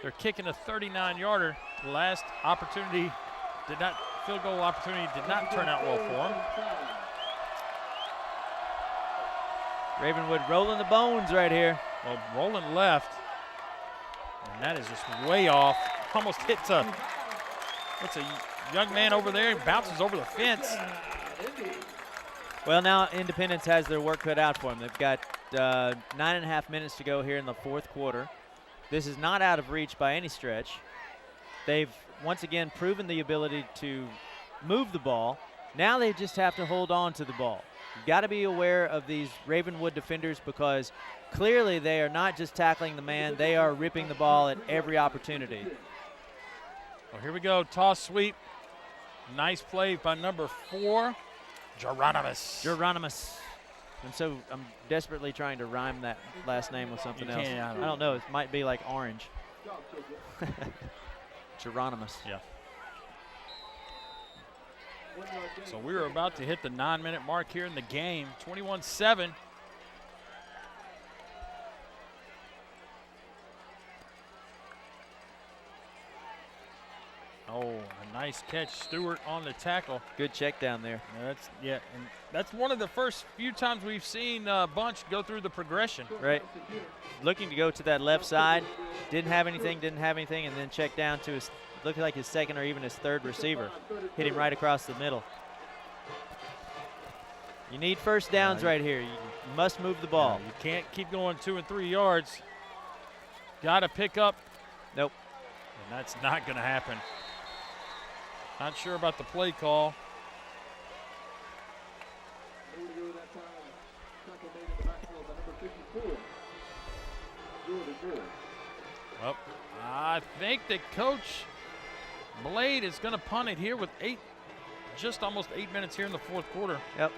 they're kicking a 39-yarder. Last opportunity field goal opportunity did not turn out well for him. Ravenwood rolling the bones right here. Well, rolling left, and that is just way off. Almost hits a young man over there. He bounces over the fence. Well, now Independence has their work cut out for them. They've got 9.5 minutes to go here in the 4th quarter. This is not out of reach by any stretch. They've once again proven the ability to move the ball. Now they just have to hold on to the ball. You've got to be aware of these Ravenwood defenders because clearly they are not just tackling the man, they are ripping the ball at every opportunity. Well, here we go, toss sweep. Nice play by number 4, Geronimus. I'm desperately trying to rhyme that last name with something else. I don't know. It might be like orange. Geronimus. Yeah. So we are about to hit the 9-minute mark here in the game. 21-7. Oh, a nice catch. Stewart on the tackle. Good check down there. And that's one of the first few times we've seen Bunch go through the progression. Right. Looking to go to that left side. Didn't have anything, and then check down to his, looked like his second or even his third receiver. Hit him right across the middle. You need first downs right here. You must move the ball. You can't keep going 2 and 3 yards. Got to pick up. Nope. And that's not going to happen. Not sure about the play call. Well, I think that Coach Blade is going to punt it here with just almost 8 minutes here in the 4th quarter. Yep.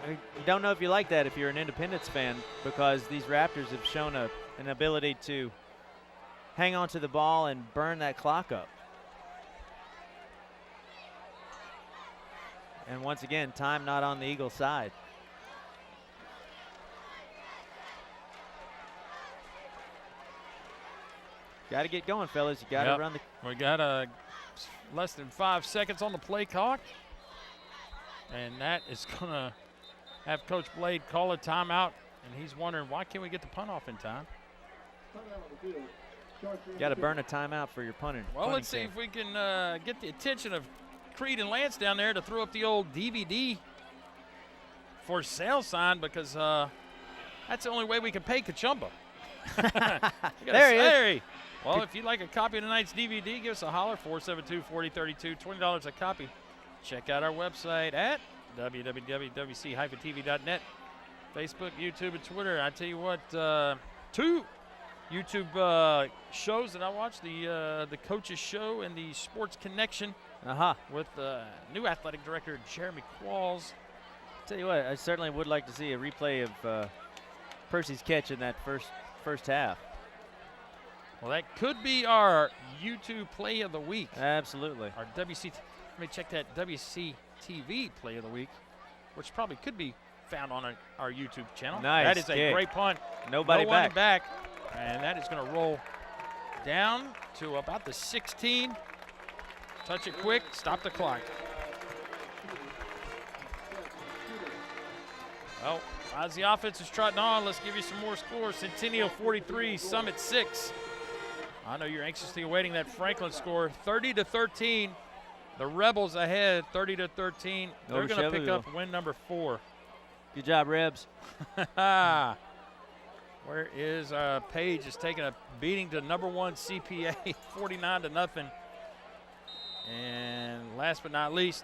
I don't know if you like that if you're an Independence fan because these Raptors have shown an ability to hang on to the ball and burn that clock up. And once again, time not on the Eagles' side. Got to get going, fellas. You got to run the. We got less than 5 seconds on the play clock. And that is going to have Coach Blade call a timeout. And he's wondering, why can't we get the punt off in time? Got to burn a timeout for your punting. Well, let's see if we can get the attention of Creed and Lance down there to throw up the old DVD for sale sign because that's the only way we can pay Kachumba. There he is. Well, if you'd like a copy of tonight's DVD, give us a holler, 472-4032, $20 a copy. Check out our website at www.wc-tv.net, Facebook, YouTube, and Twitter. I tell you what, 2 YouTube shows that I watch, the Coaches Show and the Sports Connection with new athletic director Jeremy Qualls. Tell you what, I certainly would like to see a replay of Percy's catch in that first half. Well, that could be our YouTube play of the week. Absolutely. Our let me check that WCTV play of the week, which probably could be found on our YouTube channel. Nice. That is a great punt. Nobody back. And that is going to roll down to about the 16. Touch it quick, stop the clock. Well, as the offense is trotting on, let's give you some more scores. Centennial 43, Summit 6. I know you're anxiously awaiting that Franklin score, 30-13. The Rebels ahead, 30-13. They're going to pick up win number 4. Good job, Rebs. Where is Page is taking a beating to number 1 CPA, 49-0. And last but not least,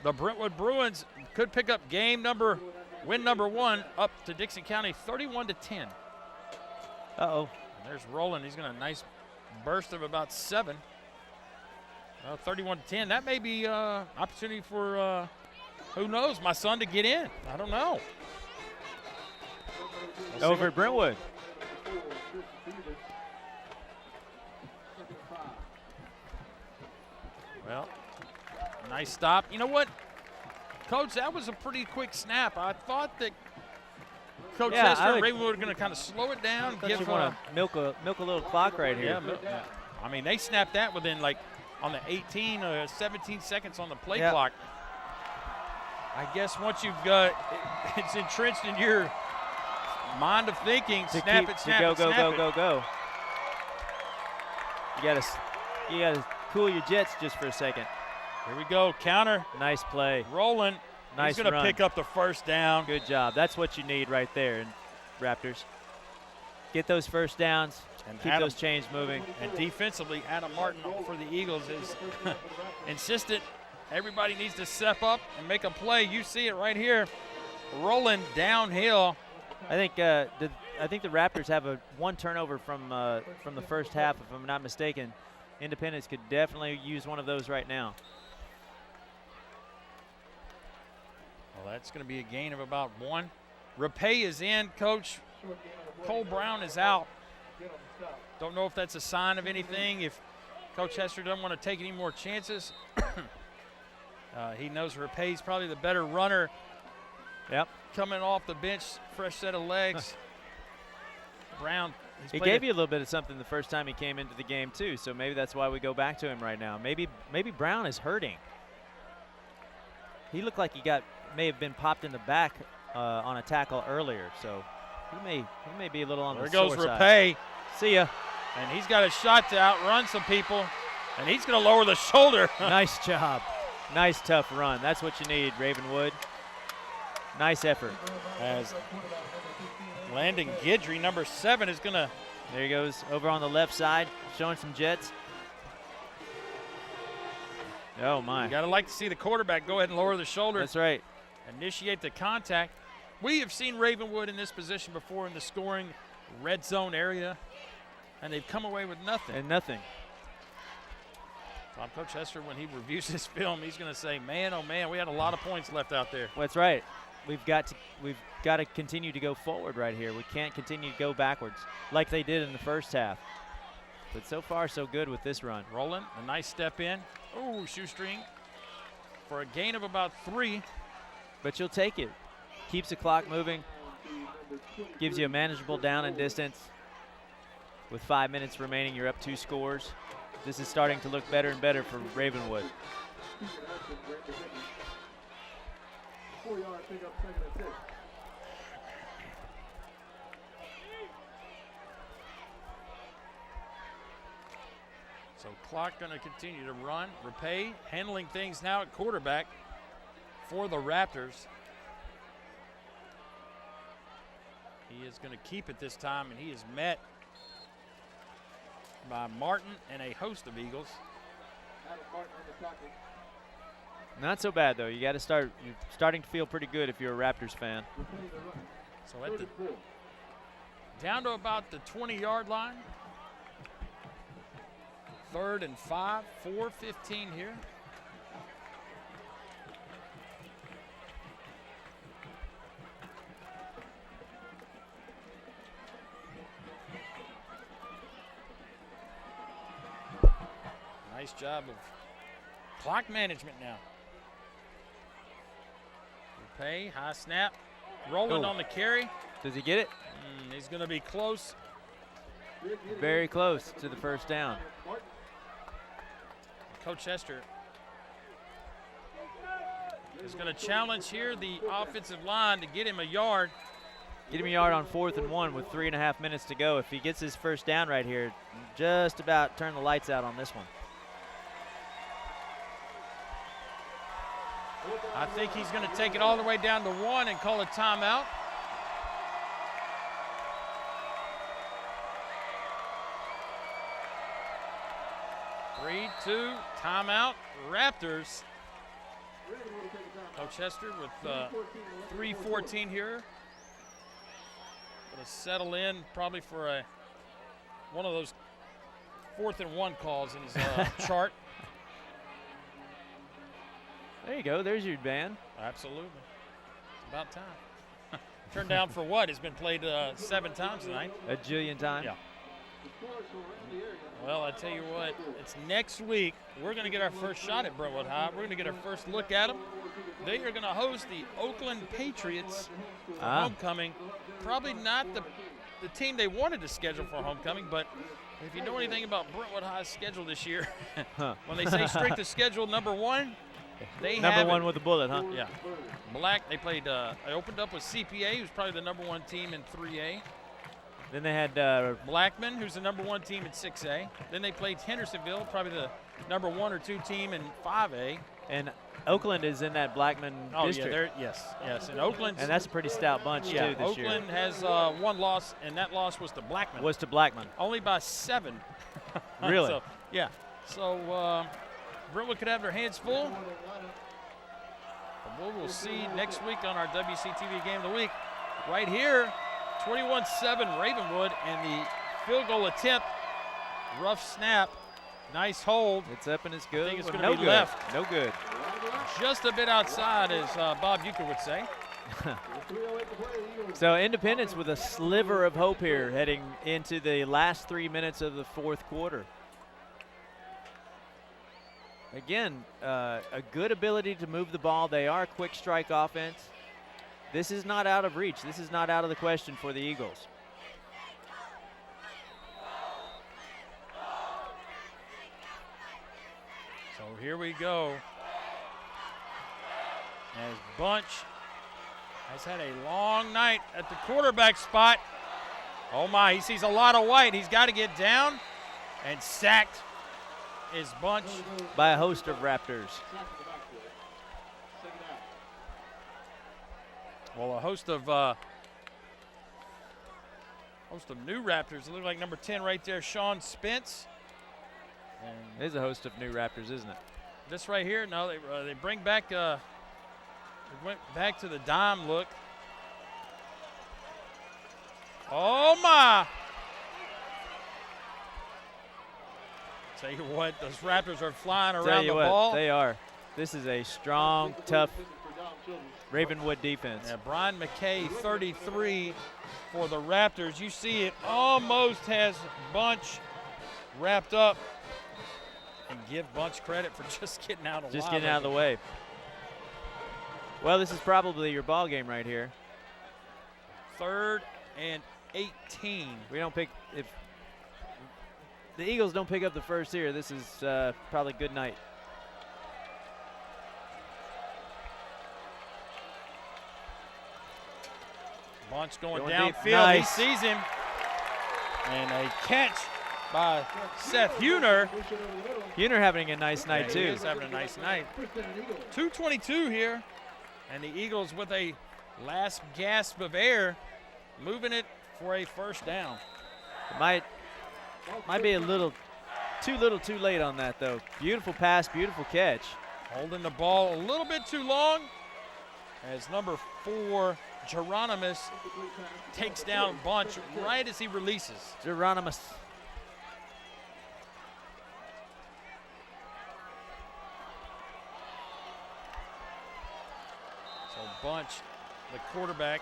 the Brentwood Bruins could pick up win number 1 up to Dixon County 31-10. Uh-oh. There's Roland. He's going to a nice burst of about 7. 31-10. That may be opportunity for, who knows, my son to get in. I don't know. Over at Brentwood. Well, nice stop. You know what, Coach, that was a pretty quick snap. I thought that Coach Hester and Ravenwood were going to kind of slow it down. You want to milk a little clock right here. Yeah. I mean, they snapped that within on the 18 or 17 seconds on the play Yep. clock. I guess once you've got it's entrenched in your mind of thinking, To snap keep- it, to snap go, it, go, snap go, it. go, go. You gotta cool your jets just for a second. Here we go, counter, Nice play. rolling. Nice He's going to run. pick up the first down. Good job. That's what you need right there, Raptors. Get those first downs. And Keep Adam- those chains moving. And defensively, Adam Martin for the Eagles is insistent. Everybody needs to step up and make a play. You see it right here, rolling downhill. I think the Raptors have one turnover from the first half, if I'm not mistaken. Independence could definitely use one of those right now. Well, that's going to be a gain of about 1. Rapay is in, Coach. Cole Brown is out. Don't know if that's a sign of anything. If Coach Hester doesn't want to take any more chances, he knows Rapay's probably the better runner. Yep. Coming off the bench, fresh set of legs. Brown. He gave you a little bit of something the first time he came into the game too, so maybe that's why we go back to him right now. Maybe Brown is hurting. He looked like he may have been popped in the back on a tackle earlier, so he may be a little on the sore side. There goes Rapay. See ya. And he's got a shot to outrun some people, and he's going to lower the shoulder. Nice job. Nice tough run. That's what you need, Ravenwood. Nice effort. As Landon Guidry, number 7, is going to. There he goes, over on the left side, showing some jets. Oh, my. You got to like to see the quarterback go ahead and lower the shoulder. That's right. Initiate the contact. We have seen Ravenwood in this position before in the scoring red zone area, and they've come away with nothing. And nothing. Coach Hester, when he reviews this film, he's going to say, man, oh, man, we had a lot of points left out there. Well, that's right. We've got to continue to go forward right here. We can't continue to go backwards like they did in the first half. But so far, so good with this run. Roland, a nice step in. Oh, shoestring for a gain of about 3. But you'll take it. Keeps the clock moving. Gives you a manageable down and distance. With 5 minutes remaining, you're up 2 scores. This is starting to look better and better for Ravenwood. 4-yard pickup, 2nd and 6. So clock going to continue to run. Rapay handling things now at quarterback for the Raptors. He is going to keep it this time, and he is met by Martin and a host of Eagles. Adam Martin on the tackle. Not so bad, though. You're starting to feel pretty good if you're a Raptors fan. So at the down to about the 20-yard line. 3rd and 5, 4:15 here. Nice job of clock management now. Rapay, high snap. Rolling on the carry. Does he get it? He's going to be close. Very close to the first down. Coach Hester is going to challenge here the offensive line to get him a yard. Get him a yard on 4th and 1 with 3.5 minutes to go. If he gets his first down right here, just about turn the lights out on this one. I think he's going to take it all the way down to 1 and call a timeout. 2, timeout, Raptors. Coach Hester with 3:14 here. Going to settle in probably for one of those 4th and 1 calls in his chart. There you go. There's your band. Absolutely. It's about time. Turned down for what? It's been played 7 times tonight. A jillion times? Yeah. Well, I tell you what, it's next week. We're going to get our first shot at Brentwood High. We're going to get our first look at them. They are going to host the Oakland Patriots for homecoming. Probably not the team they wanted to schedule for homecoming, but if you know anything about Brentwood High's schedule this year, when they say strength of schedule number 1, they have number 1 with a bullet, huh? Yeah. They played. I opened up with CPA, who's probably the number 1 team in 3A. Then they had Blackman, who's the number 1 team in 6A. Then they played Hendersonville, probably the number 1 or 2 team in 5A. And Oakland is in that Blackman district. Yeah, yes. And Oakland. And that's a pretty stout bunch too this year. Oakland has 1 loss, and that loss was to Blackman. Only by 7. Really? So, yeah. So Brentwood could have their hands full. But we'll see next week on our WCTV Game of the Week. Right here, 21-7 Ravenwood, and the field goal attempt. Rough snap. Nice hold. It's up and it's good. I think it's going to be left. No good. Just a bit outside, as Bob Euchre would say. So Independence with a sliver of hope here heading into the last 3 minutes of the 4th quarter. Again, a good ability to move the ball. They are a quick strike offense. This is not out of reach. This is not out of the question for the Eagles. So here we go. As Bunch has had a long night at the quarterback spot. Oh my, he sees a lot of white. He's got to get down, and sacked is Bunch. By a host of Raptors. Well, a host of new Raptors. It looked like number 10 right there, Sean Spence. And there's a host of new Raptors, isn't it? This right here, no, they bring back. They went back to the dime look. Oh my! Tell you what, those Raptors are flying around the ball. They are. This is a strong, tough Ravenwood defense. Yeah, Brian McKay, 33 for the Raptors. You see it almost has Bunch wrapped up. And give Bunch credit for just getting out of the way. Well, this is probably your ball game right here. 3rd and 18. We don't pick if the Eagles don't pick up the first here. This is probably good night. Bunch going downfield. Nice. He sees him. And a catch by Seth Huner. Huner having a nice night, too. He is having a nice night. 2:22 here. And the Eagles with a last gasp of air, moving it for a first down. It might be a little too late on that, though. Beautiful pass, beautiful catch. Holding the ball a little bit too long as number 4, Geronimus, takes down Bunch right as he releases. Geronimus. So Bunch, the quarterback,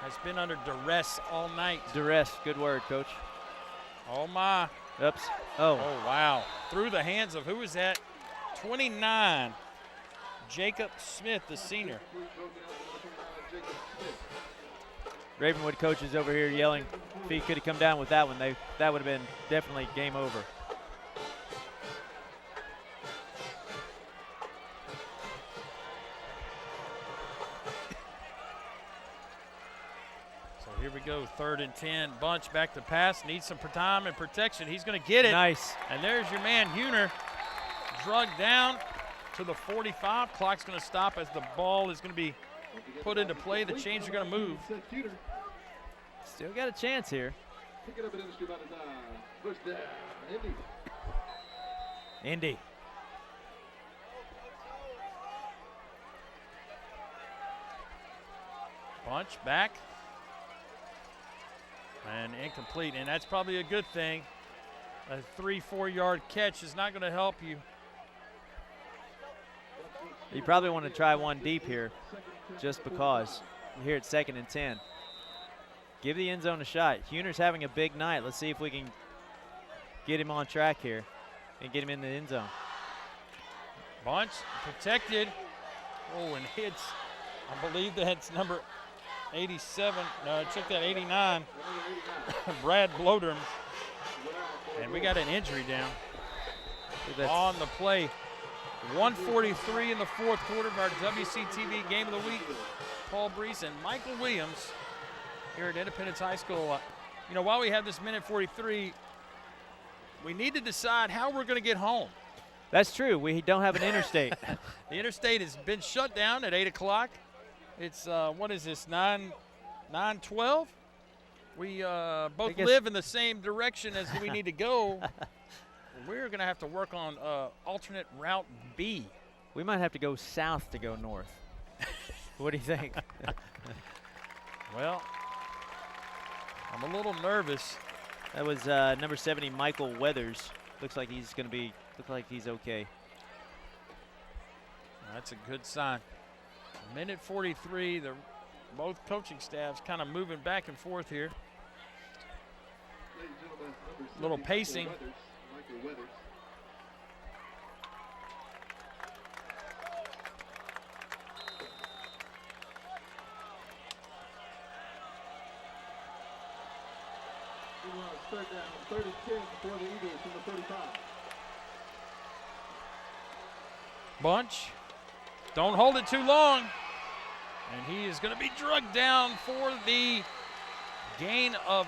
has been under duress all night. Duress, good word, Coach. Oh my. Oops. Oh wow. Through the hands of, who is that? 29, Jacob Smith, the senior. Ravenwood coaches over here yelling if he could have come down with that one, that would have been definitely game over. So here we go, 3rd and 10. Bunch back to pass, needs some time and protection. He's going to get it. Nice. And there's your man, Huner, drugged down to the 45. Clock's going to stop as the ball is going to be put into play. The chains are going to move. Still got a chance here. Pick it up in industry by the time. First down, Indy. Indy. Bunch back. And incomplete, and that's probably a good thing. A 3-4 yard catch is not going to help you. You probably want to try one deep here just because. Here at 2nd and 10. Give the end zone a shot. Huner's having a big night. Let's see if we can get him on track here and get him in the end zone. Bunch protected. Oh, and hits. I believe that's number 87. No, check that, 89. Brad Bloderm. And we got an injury down on the play. 1:43 in the fourth quarter of our WCTV Game of the Week. Paul Brees and Michael Williams here at Independence High School. You know, while we have this minute 43, we need to decide how we're going to get home. That's true. We don't have an interstate. The interstate has been shut down at 8 o'clock. It's, what is this, 9:12? We both live in the same direction as we need to go. We're going to have to work on alternate route B. We might have to go south to go north. What do you think? Well, I'm a little nervous. That was number 70, Michael Weathers. Looks like he's going to be, okay. That's a good sign. Minute 43, both coaching staffs kind of moving back and forth here. A little pacing. Third down, 3rd and 10 for the Eagles from the 35. Bunch. Don't hold it too long. And he is going to be drugged down for the gain of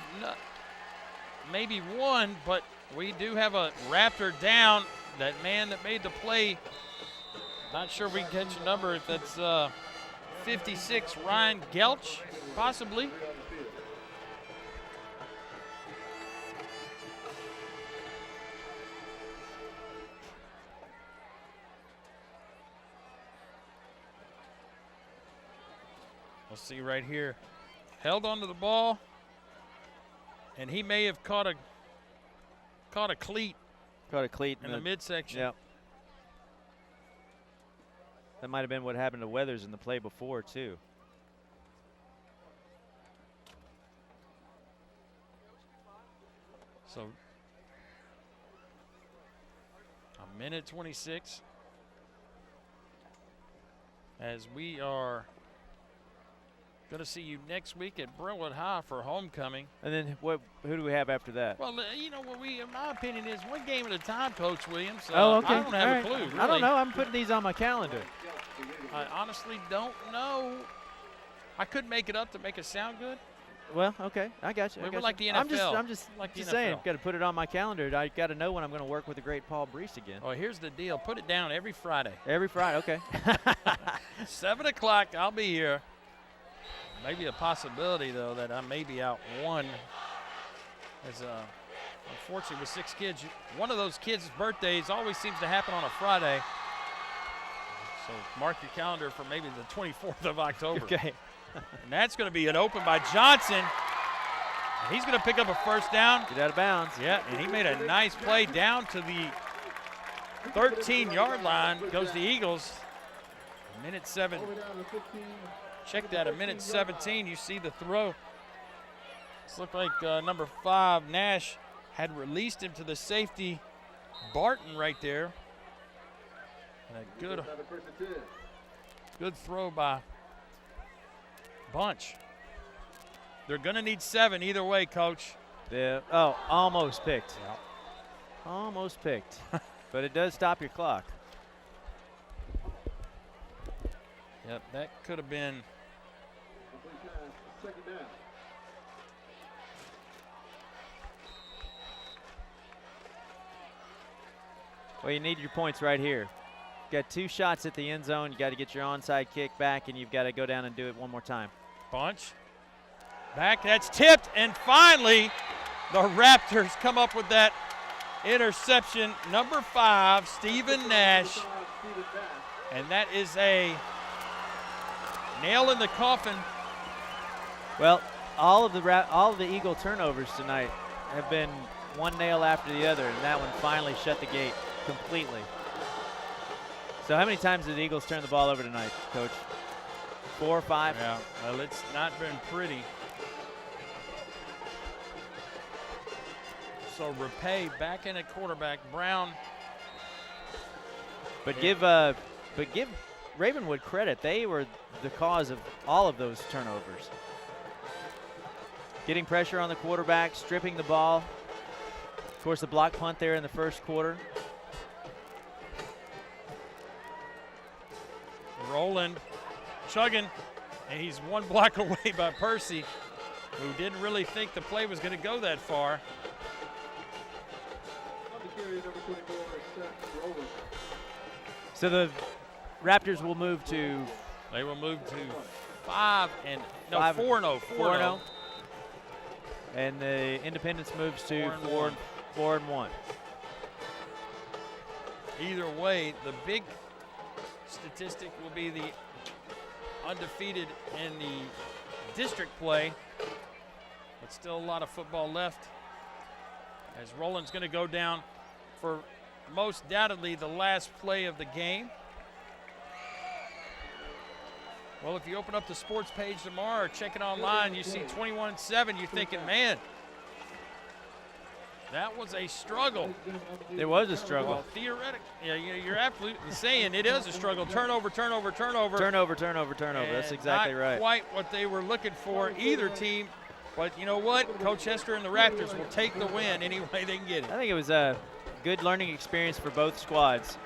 maybe 1, but we do have a Raptor down. That man that made the play, not sure we can catch a number if that's 56, Ryan Gelch, possibly. We'll see right here. Held onto the ball, and he may have caught a cleat. Caught a cleat in the midsection. Yep. That might have been what happened to Weathers in the play before, too. So, a minute 26 as we are going to see you next week at Brentwood High for homecoming. And then who do we have after that? Well, you know, what in my opinion is one game at a time, Coach Williams. Oh, okay. I don't have a clue, really. I don't know. I'm putting these on my calendar. I honestly don't know. I could make it up to make it sound good. Well, okay. I got you. We're like the NFL. I'm just saying, got to put it on my calendar. I got to know when I'm going to work with the great Paul Brees again. Oh, here's the deal. Put it down every Friday. Every Friday, okay. 7 o'clock, I'll be here. Maybe a possibility, though, that I may be out one. As unfortunately, with 6 kids, one of those kids' birthdays always seems to happen on a Friday. So mark your calendar for maybe the 24th of October. Okay. And that's going to be an open by Johnson. And he's going to pick up a first down. Get out of bounds. Yeah, and he made a nice play down to the 13-yard line. Goes the Eagles. Minute 7. Check that, a minute 17. You see the throw. This looked like number 5, Nash, had released him to the safety, Barton, right there. And a good throw by Bunch. They're going to need 7 either way, Coach. Yeah. Oh, almost picked. Yep. Almost picked. But it does stop your clock. Yep, that could have been. Well, you need your points right here. You got 2 shots at the end zone. You got to get your onside kick back, and you've got to go down and do it one more time. Bunch. Back, that's tipped, and finally the Raptors come up with that interception, number 5, Stephen Nash. And that is a nail in the coffin. Well, all of the Eagle turnovers tonight have been one nail after the other, and that one finally shut the gate completely. So how many times did the Eagles turn the ball over tonight, Coach? 4 or 5? Yeah, well, it's not been pretty. So Rapay back in at quarterback. Brown. But give Ravenwood credit. They were the cause of all of those turnovers. Getting pressure on the quarterback, stripping the ball. Of course, the block punt there in the first quarter. Roland chugging, and he's one block away by Percy, who didn't really think the play was going to go that far. So the Raptors will move to. They will move to 4-0. And the Independence moves to 4-1. Either way, the big statistic will be the undefeated in the district play, but still a lot of football left, as Roland's going to go down for most doubtedly the last play of the game. Well, if you open up the sports page tomorrow or check it online, you see 21-7, you're thinking, man, that was a struggle. There was a struggle. Well, theoretically, yeah, you're absolutely saying it is a struggle. Turnover. Turnover. That's exactly right. Not quite what they were looking for, either team. But you know what? Coach Hester and the Raptors will take the win any way they can get it. I think it was a good learning experience for both squads.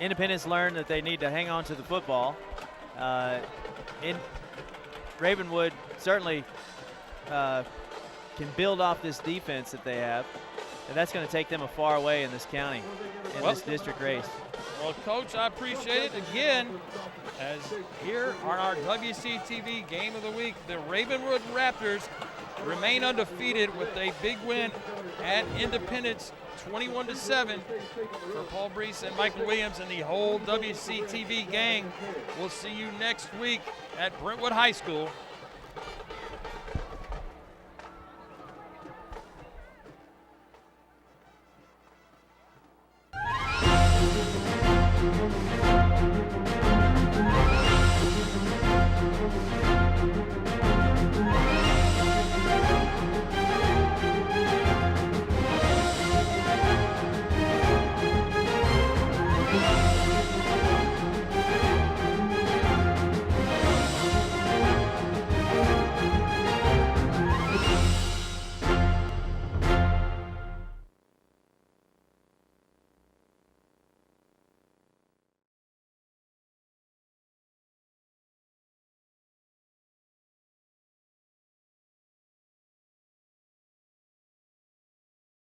Independence learned that they need to hang on to the football. In Ravenwood certainly can build off this defense that they have, and that's going to take them a far way in this county, in this district race. Well, Coach, I appreciate it again, as here on our WCTV Game of the Week, the Ravenwood Raptors remain undefeated with a big win at Independence, 21-7 for Paul Brees and Michael Williams and the whole WCTV gang. We'll see you next week at Brentwood High School.